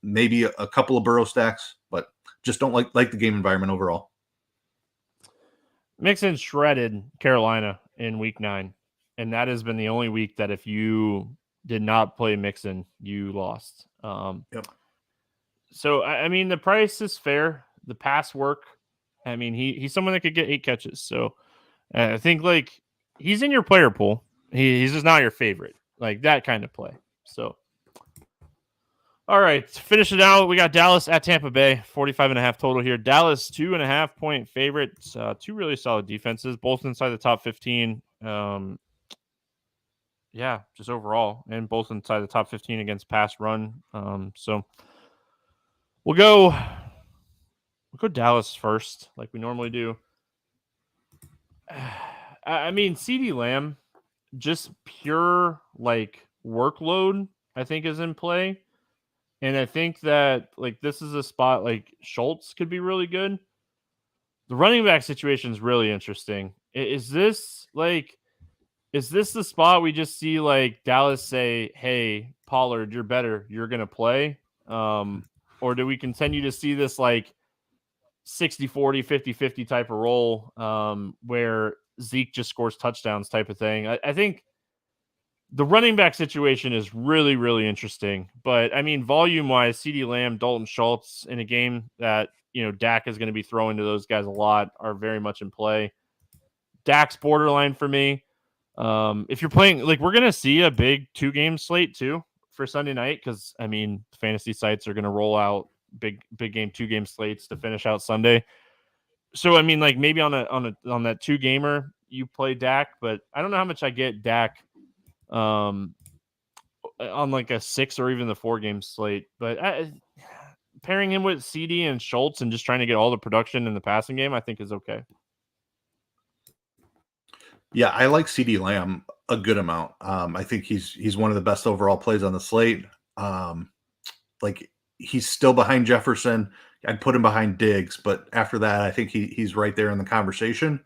maybe a couple of Burrow stacks, but just don't like the game environment overall. Mixon shredded Carolina in week 9, and that has been the only week that if you did not play Mixon, you lost. Yep. So, the price is fair. The pass work. He's someone that could get 8 catches. So, I think, like, he's in your player pool. He's just not your favorite. Like, that kind of play. So, All right, to finish it out, we got Dallas at Tampa Bay, 45.5 total here. Dallas, 2.5-point favorites. Two really solid defenses, both inside the top 15. Yeah, just overall, and both inside the top 15 against pass run. So we'll go Dallas first, like we normally do. I mean, CeeDee Lamb, just pure like workload, I think is in play. And I think that like this is a spot like Schultz could be really good. The running back situation is really interesting. Is this the spot we just see like Dallas say, "Hey, Pollard, you're better. You're going to play?" Or do we continue to see this like 60-40, 50-50 type of role where Zeke just scores touchdowns type of thing? I think the running back situation is really, really interesting. But, I mean, volume-wise, CeeDee Lamb, Dalton Schultz in a game that, Dak is going to be throwing to those guys a lot are very much in play. Dak's borderline for me. If you're playing, like, we're going to see a big 2-game slate, too, for Sunday night because, I mean, fantasy sites are going to roll out big game 2-game slates to finish out Sunday. So, I mean, like, maybe on that 2-gamer, you play Dak, but I don't know how much I get Dak on like a 6 or even the 4-game slate, but pairing him with CD and Schultz and just trying to get all the production in the passing game, I think is okay. Yeah, I like CeeDee Lamb a good amount. I think he's one of the best overall plays on the slate. Like he's still behind Jefferson. I'd put him behind Diggs, but after that, I think he's right there in the conversation.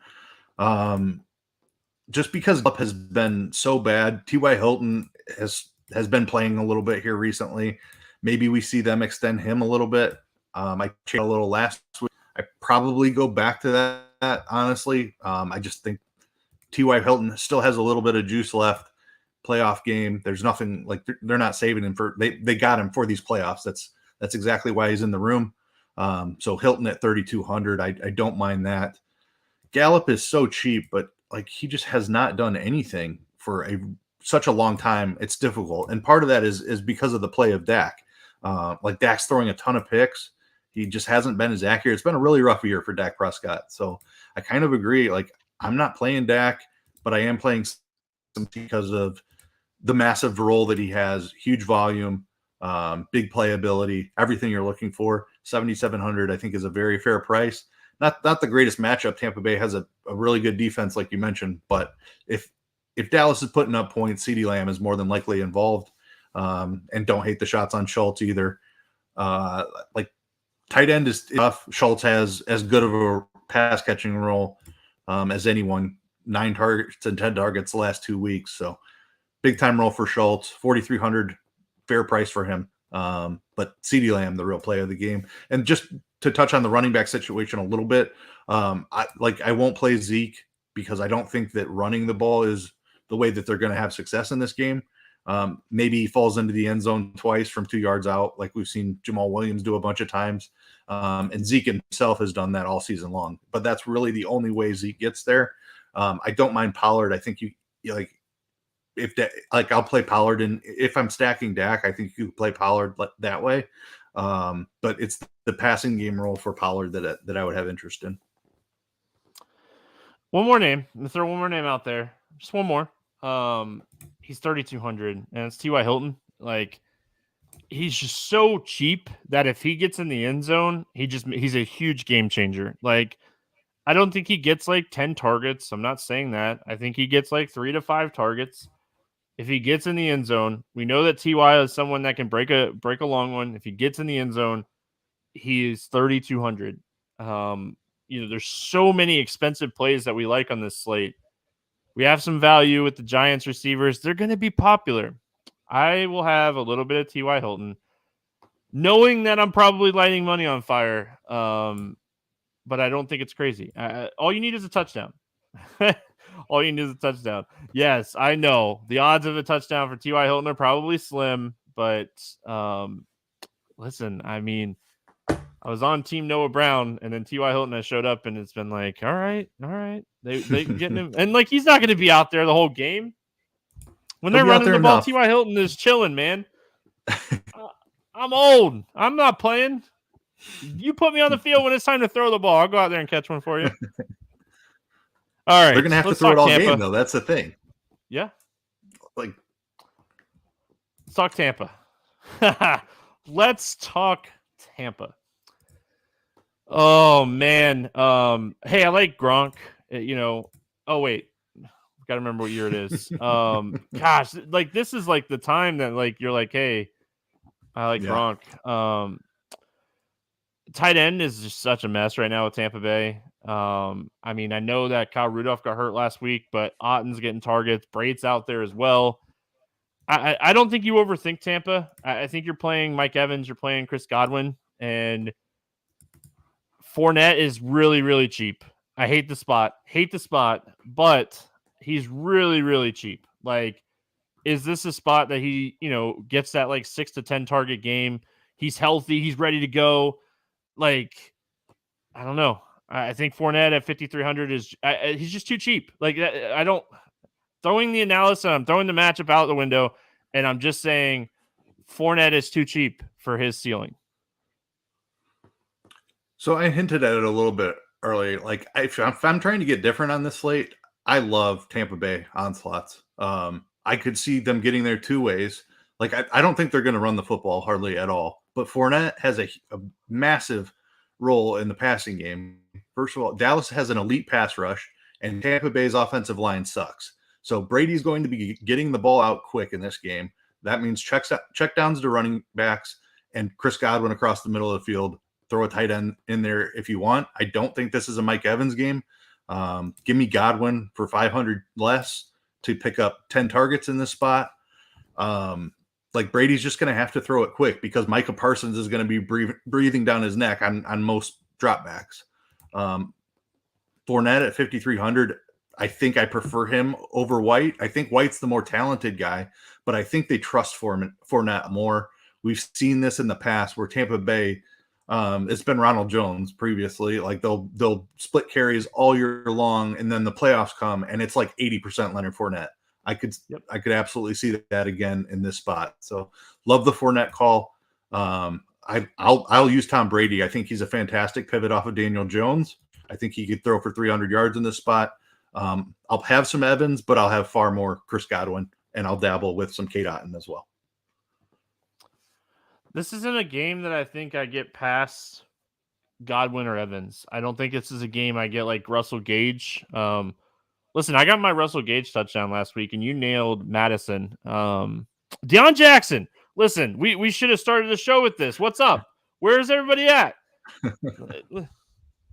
Just because up has been so bad, T.Y. Hilton has been playing a little bit here recently. Maybe we see them extend him a little bit. I checked a little last week. I probably go back to that honestly. I just think T.Y. Hilton still has a little bit of juice left. Playoff game. There's nothing like they're not saving him for. They got him for these playoffs. That's exactly why he's in the room. So Hilton at 3,200. I don't mind that. Gallup is so cheap, but like he just has not done anything for such a long time. It's difficult, and part of that is because of the play of Dak. Like Dak's throwing a ton of picks. He just hasn't been as accurate. It's been a really rough year for Dak Prescott. So I kind of agree. Like I'm not playing Dak, but I am playing some because of the massive role that he has, huge volume, big playability, everything you're looking for. 7,700, I think, is a very fair price. Not the greatest matchup. Tampa Bay has a really good defense, like you mentioned. But if Dallas is putting up points, CeeDee Lamb is more than likely involved. And don't hate the shots on Schultz either. Like tight end is tough. Schultz has as good of a pass catching role as anyone. 9 targets and 10 targets the last 2 weeks. So big time role for Schultz. 4,300, fair price for him. But CeeDee Lamb, the real play of the game. And just to touch on the running back situation a little bit, I won't play Zeke because I don't think that running the ball is the way that they're going to have success in this game. Maybe he falls into the end zone twice from 2 yards out, like we've seen Jamal Williams do a bunch of times. And Zeke himself has done that all season long. But that's really the only way Zeke gets there. I don't mind Pollard. I think you like if that, like I'll play Pollard, and if I'm stacking Dak, I think you play Pollard that way. But it's the passing game role for Pollard that I would have interest in. One more name. I'm gonna throw one more name out there. Just one more. He's 3,200, and it's T.Y. Hilton. Like he's just so cheap that if he gets in the end zone, he's a huge game changer. Like I don't think he gets like 10 targets. I'm not saying that. I think he gets like 3 to 5 targets. If he gets in the end zone, we know that T.Y. is someone that can break a long one. If he gets in the end zone, he is 3,200. There's so many expensive plays that we like on this slate. We have some value with the Giants receivers. They're going to be popular. I will have a little bit of T.Y. Hilton, knowing that I'm probably lighting money on fire. But I don't think it's crazy. All you need is a touchdown. All you need is a touchdown. Yes, I know the odds of a touchdown for T.Y. Hilton are probably slim, but listen, I mean, I was on Team Noah Brown, and then T.Y. Hilton has showed up, and it's been like, all right, they getting him, and like he's not going to be out there the whole game. When they're running the ball, T.Y. Hilton is chilling, man. I'm old. I'm not playing. You put me on the field when it's time to throw the ball. I'll go out there and catch one for you. All right. They're going to have to throw it all game, though. That's the thing. Yeah. Like, let's talk Tampa. Let's talk Tampa. Oh, man. Hey, I like Gronk. Oh, wait. Got to remember what year it is. Gosh, like this is like the time that like you're like, hey, I like Gronk. Tight end is just such a mess right now with Tampa Bay. I mean, I know that Kyle Rudolph got hurt last week, but Otten's getting targets. Braid's out there as well. I don't think you overthink Tampa. I think you're playing Mike Evans, you're playing Chris Godwin, and Fournette is really, really cheap. I hate the spot, but he's really, really cheap. Like, is this a spot that he, gets that like 6 to 10 target game? He's healthy. He's ready to go. Like, I don't know. I think Fournette at 5,300 is he's just too cheap. Like, I don't throwing the analysis. I'm throwing the matchup out the window, and I'm just saying Fournette is too cheap for his ceiling. So I hinted at it a little bit earlier. Like, if I'm trying to get different on this slate, I love Tampa Bay onslaughts. I could see them getting there two ways. Like, I don't think they're going to run the football hardly at all. But Fournette has a massive role in the passing game. First of all, Dallas has an elite pass rush, and Tampa Bay's offensive line sucks. So Brady's going to be getting the ball out quick in this game. That means check downs to running backs and Chris Godwin across the middle of the field. Throw a tight end in there if you want. I don't think this is a Mike Evans game. Give me Godwin for 500 less to pick up 10 targets in this spot. Like, Brady's just going to have to throw it quick because Micah Parsons is going to be breathing down his neck on most dropbacks. Fournette at 5,300, I think I prefer him over White. I think White's the more talented guy, but I think they trust Fournette more. We've seen this in the past where Tampa Bay, it's been Ronald Jones previously. Like, they'll split carries all year long, and then the playoffs come, and it's like 80% Leonard Fournette. I could absolutely see that again in this spot. So love the Fournette call. I'll use Tom Brady. I think he's a fantastic pivot off of Daniel Jones. I think he could throw for 300 yards in this spot. I'll have some Evans, but I'll have far more Chris Godwin, and I'll dabble with some Kate Otten as well. This isn't a game that I think I get past Godwin or Evans. I don't think this is a game I get like Russell Gage. Listen, I got my Russell Gage touchdown last week, and you nailed Madison. Deion Jackson. Listen, we should have started the show with this. What's up? Where's everybody at?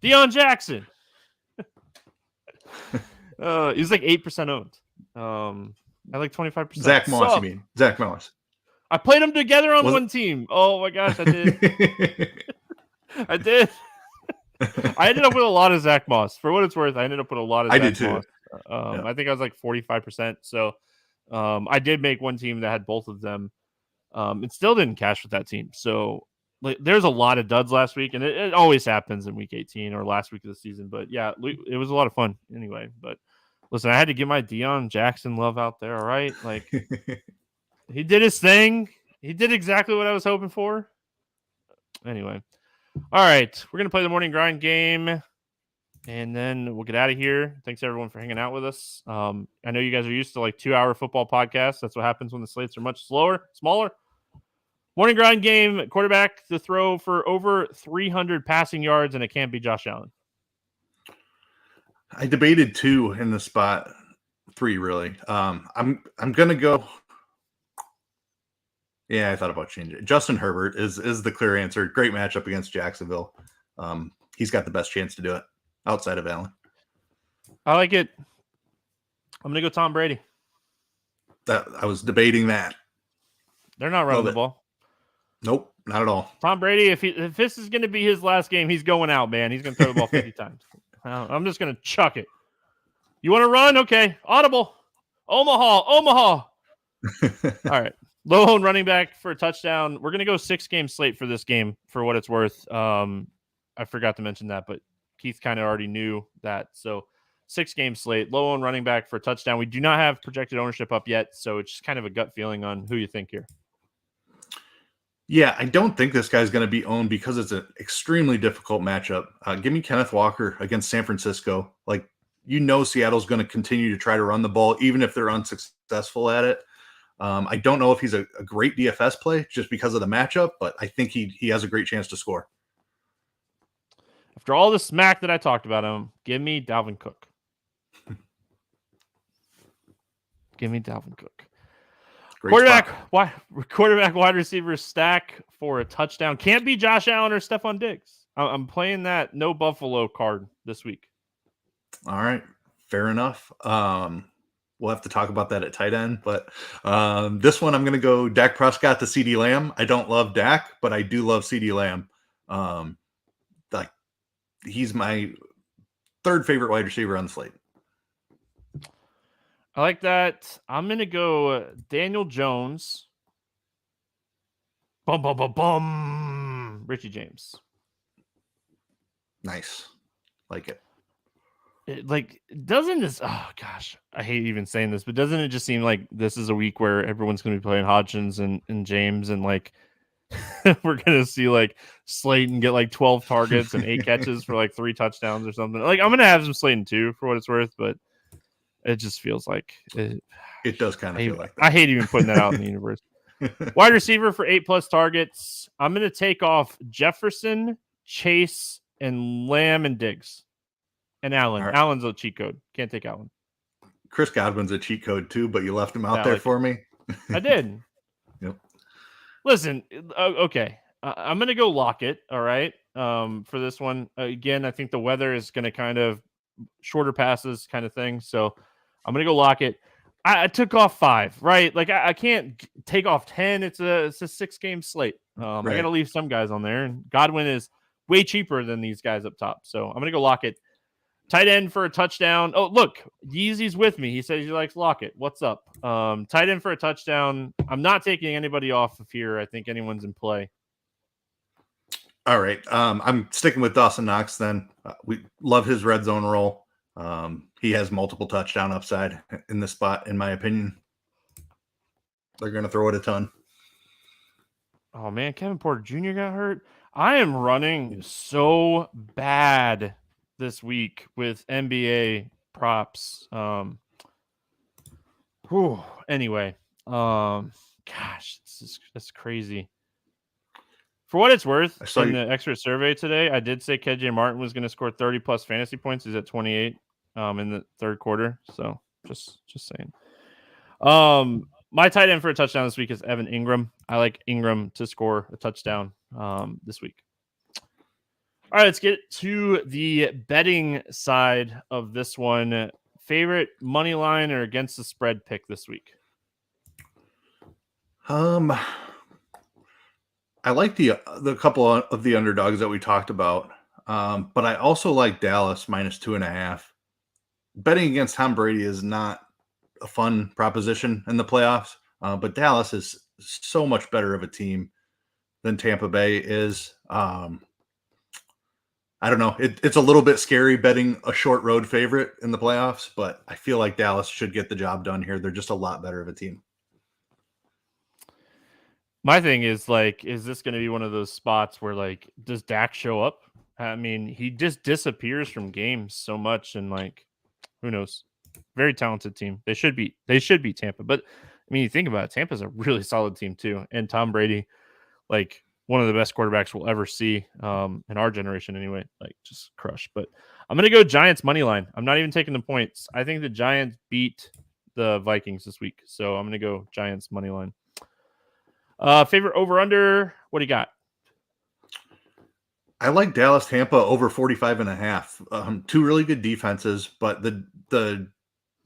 Deion Jackson. He's like 8% owned. I like 25%. Zach Moss, you mean? Zach Moss. I played them together on one team. Oh my gosh, I did. I did. I ended up with a lot of Zach Moss. For what it's worth, I ended up with a lot of Zach Moss. Yeah. I think I was like 45%. So I did make one team that had both of them. It still didn't cash with that team. So like, there's a lot of duds last week, and it always happens in week 18 or last week of the season. But yeah, it was a lot of fun anyway. But listen, I had to give my Deion Jackson love out there. All right. Like, he did his thing. He did exactly what I was hoping for. Anyway. All right. We're going to play the morning grind game, and then we'll get out of here. Thanks, everyone, for hanging out with us. I know you guys are used to like 2-hour football podcasts. That's what happens when the slates are much smaller. Morning grind game, quarterback to throw for over 300 passing yards, and it can't be Josh Allen. I debated 2 in the spot, 3 really. I'm gonna go. Yeah, I thought about changing it. Justin Herbert is the clear answer. Great matchup against Jacksonville. He's got the best chance to do it outside of Allen. I like it. I'm gonna go Tom Brady. I was debating that. They're not running the ball. Nope, not at all. Tom Brady, if this is going to be his last game, he's going out, man. He's going to throw the ball 50 times. I'm just going to chuck it. You want to run? Okay. Audible. Omaha. All right. Low-owned running back for a touchdown. We're going to go 6-game slate for this game for what it's worth. I forgot to mention that, but Keith kind of already knew that. So 6-game slate. Low-owned running back for a touchdown. We do not have projected ownership up yet, so it's just kind of a gut feeling on who you think here. Yeah, I don't think this guy's going to be owned because it's an extremely difficult matchup. Give me Kenneth Walker against San Francisco. Like, Seattle's going to continue to try to run the ball, even if they're unsuccessful at it. I don't know if he's a great DFS play just because of the matchup, but I think he has a great chance to score. After all the smack that I talked about him, give me Dalvin Cook. Give me Dalvin Cook. Quarterback, wide receiver stack for a touchdown. Can't be Josh Allen or Stephon Diggs. I'm playing that no Buffalo card this week. All right. Fair enough. We'll have to talk about that at tight end, but this one I'm going to go Dak Prescott to CeeDee Lamb. I don't love Dak, but I do love CeeDee Lamb. He's my third favorite wide receiver on the slate. I like that. I'm going to go Daniel Jones. Bum, bum, bum, bum. Richie James. Nice. Like it. Doesn't this, oh gosh, I hate even saying this, but doesn't it just seem like this is a week where everyone's going to be playing Hodgins and James, and like we're going to see like Slayton get like 12 targets and 8 catches for like 3 touchdowns or something. Like, I'm going to have some Slayton too, for what it's worth, but it just feels like it does kind of feel like that. I hate even putting that out in the universe. Wide receiver for 8+ targets. I'm going to take off Jefferson, Chase, and Lamb and Diggs. And Allen. Right. Allen's a cheat code. Can't take Allen. Chris Godwin's a cheat code too, but you left him out there for me. I did. Yep. Listen, okay. I'm going to go Lockett, all right, for this one. Again, I think the weather is going to kind of shorter passes kind of thing. So I'm going to go Lockett. I took off 5, right? Like, I can't take off 10. It's a 6-game slate. Right. I got to leave some guys on there. And Godwin is way cheaper than these guys up top. So I'm going to go Lockett. Tight end for a touchdown. Oh, look, Yeezy's with me. He says he likes Lockett. What's up? Tight end for a touchdown. I'm not taking anybody off of here. I think anyone's in play. All right. I'm sticking with Dawson Knox then. We love his red zone role. He has multiple touchdown upside in this spot, in my opinion. They're going to throw it a ton. Oh, man, Kevin Porter Jr. got hurt. I am running so bad this week with NBA props. Anyway, gosh, that's crazy. For what it's worth, in the extra survey today, I did say KJ Martin was going to score 30+ fantasy points. He's at 28 in the third quarter. So just saying. My tight end for a touchdown this week is Evan Ingram. I like Ingram to score a touchdown this week. All right, let's get to the betting side of this one. Favorite money line or against the spread pick this week? I like the couple of the underdogs that we talked about, but I also like Dallas -2.5. Betting against Tom Brady is not a fun proposition in the playoffs, but Dallas is so much better of a team than Tampa Bay is. I don't know. It's a little bit scary betting a short road favorite in the playoffs, but I feel like Dallas should get the job done here. They're just a lot better of a team. My thing is, like, is this going to be one of those spots where, like, does Dak show up? I mean, he just disappears from games so much, and, like, who knows? Very talented team. They should be Tampa. But, I mean, you think about it, Tampa's a really solid team, too. And Tom Brady, like, one of the best quarterbacks we'll ever see in our generation anyway, like just crush. But I'm going to go Giants money line. I'm not even taking the points. I think the Giants beat the Vikings this week. So I'm going to go Giants money line. Favorite over under. What do you got? I like Dallas Tampa over 45.5. 2 really good defenses, but the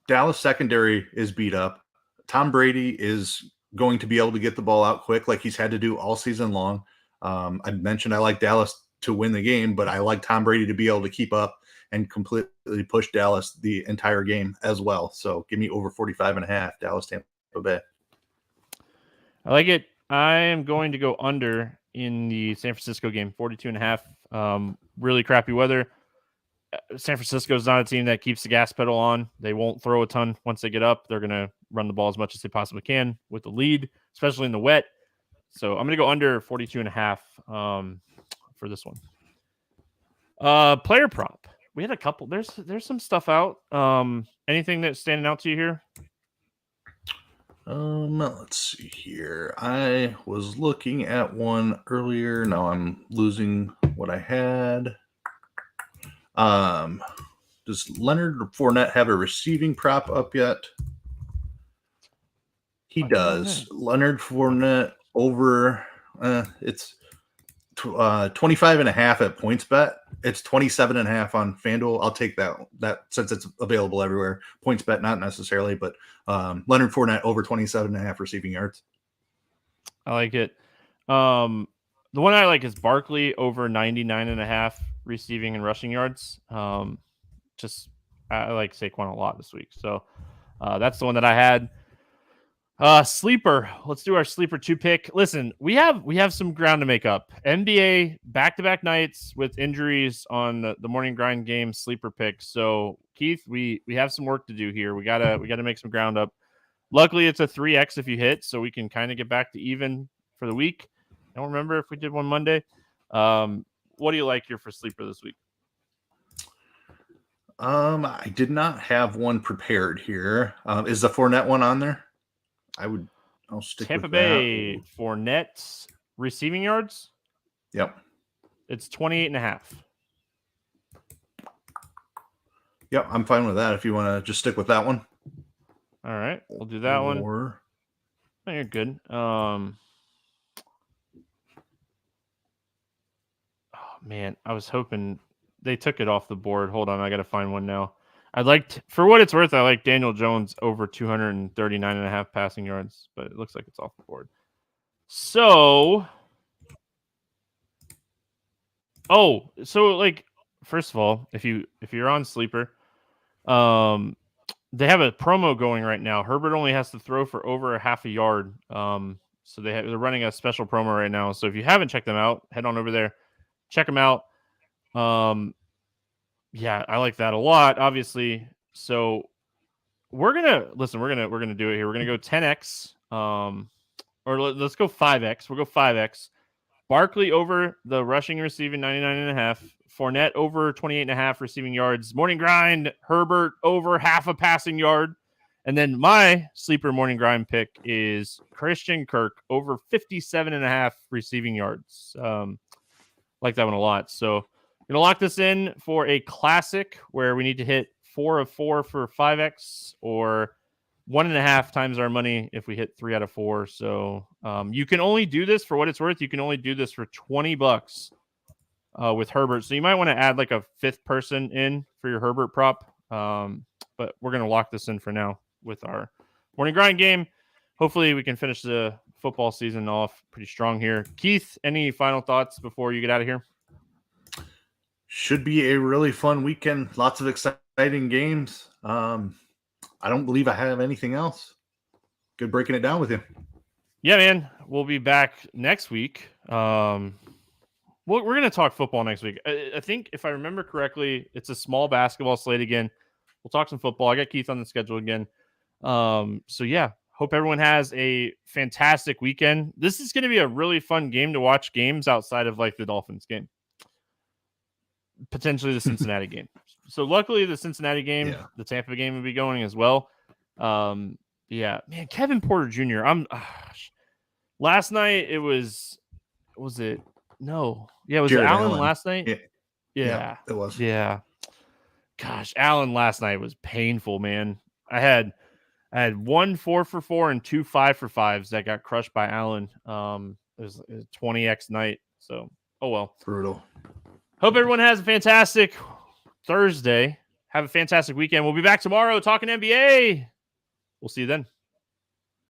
Dallas secondary is beat up. Tom Brady is going to be able to get the ball out quick like he's had to do all season long. I mentioned I like Dallas to win the game, but I like Tom Brady to be able to keep up and completely push Dallas the entire game as well. So give me over 45.5, Dallas Tampa Bay. I like it. I am going to go under in the San Francisco game, 42.5. Really crappy weather. San Francisco is not a team that keeps the gas pedal on. They won't throw a ton once they get up. They're going to run the ball as much as they possibly can with the lead, especially in the wet. So I'm going to go under 42.5 for this one. Player prop. We had a couple. There's some stuff out. Anything that's standing out to you here? Let's see here. I was looking at one earlier. Now I'm losing what I had. Does Leonard Fournette have a receiving prop up yet? He does. Leonard Fournette over. It's 25.5 at PointsBet. It's 27.5 on FanDuel. I'll take that since it's available everywhere. PointsBet not necessarily, but Leonard Fournette over 27.5 receiving yards. I like it. The one I like is Barkley over 99.5 receiving and rushing yards. I like Saquon a lot this week, so that's the one that I had. Sleeper. Let's do our sleeper 2 pick. Listen, we have some ground to make up. NBA back-to-back nights with injuries on the morning grind game sleeper pick. So Keith, we have some work to do here. We gotta make some ground up. Luckily, it's a 3x if you hit, so we can kind of get back to even for the week. I don't remember if we did one Monday. What do you like here for sleeper this week? I did not have one prepared here. Is the Fournette one on there? I'll stick Tampa with Bay that. Fournette's receiving yards. Yep. It's 28.5. Yep, I'm fine with that if you want to just stick with that one. All right, we'll do that one. Oh, you're good. Oh man, I was hoping they took it off the board. Hold on, I got to find one now. For what it's worth, I like Daniel Jones over 239.5 passing yards, but it looks like it's off the board. So, first of all, if you're on Sleeper, they have a promo going right now. Herbert only has to throw for over a half a yard. So they're running a special promo right now. So if you haven't checked them out, head on over there, check them out. Yeah, I like that a lot, obviously. So we're gonna do it here. We're gonna go 10x, or let's go 5x. We'll go 5x. Barkley over the rushing receiving 99.5. Fournette over 28.5 receiving yards. Morning grind. Herbert over half a passing yard. And then my sleeper morning grind pick is Christian Kirk over 57.5 receiving yards. Like that one a lot. So I'm going to lock this in for a classic where we need to hit 4 of 4 for 5x or 1.5 times our money if we hit 3 out of 4. So you can only do this for what it's worth. You can only do this for $20 with Herbert. So you might want to add like a 5th person in for your Herbert prop. But we're going to lock this in for now with our morning grind game. Hopefully we can finish the football season off pretty strong here. Keith, any final thoughts before you get out of here? Should be a really fun weekend. Lots of exciting games. I don't believe I have anything else. Good breaking it down with you. Yeah, man. We'll be back next week. We're going to talk football next week. I think if I remember correctly, it's a small basketball slate again. We'll talk some football. I got Keith on the schedule again. So yeah, hope everyone has a fantastic weekend. This is going to be a really fun game to watch games outside of like the Dolphins game. Potentially the Cincinnati game. So luckily the Cincinnati game, the Tampa game will be going as well. Yeah, man, Kevin Porter Jr. Last night it was it? No. Yeah, was Jared it Allen last night? Yeah, it was. Yeah. Gosh, Allen last night was painful, man. I had 1 4 for 4 and 2 5 for 5s that got crushed by Allen. It was a 20x night. So, oh well. Brutal. Hope everyone has a fantastic Thursday. Have a fantastic weekend. We'll be back tomorrow talking NBA. We'll see you then.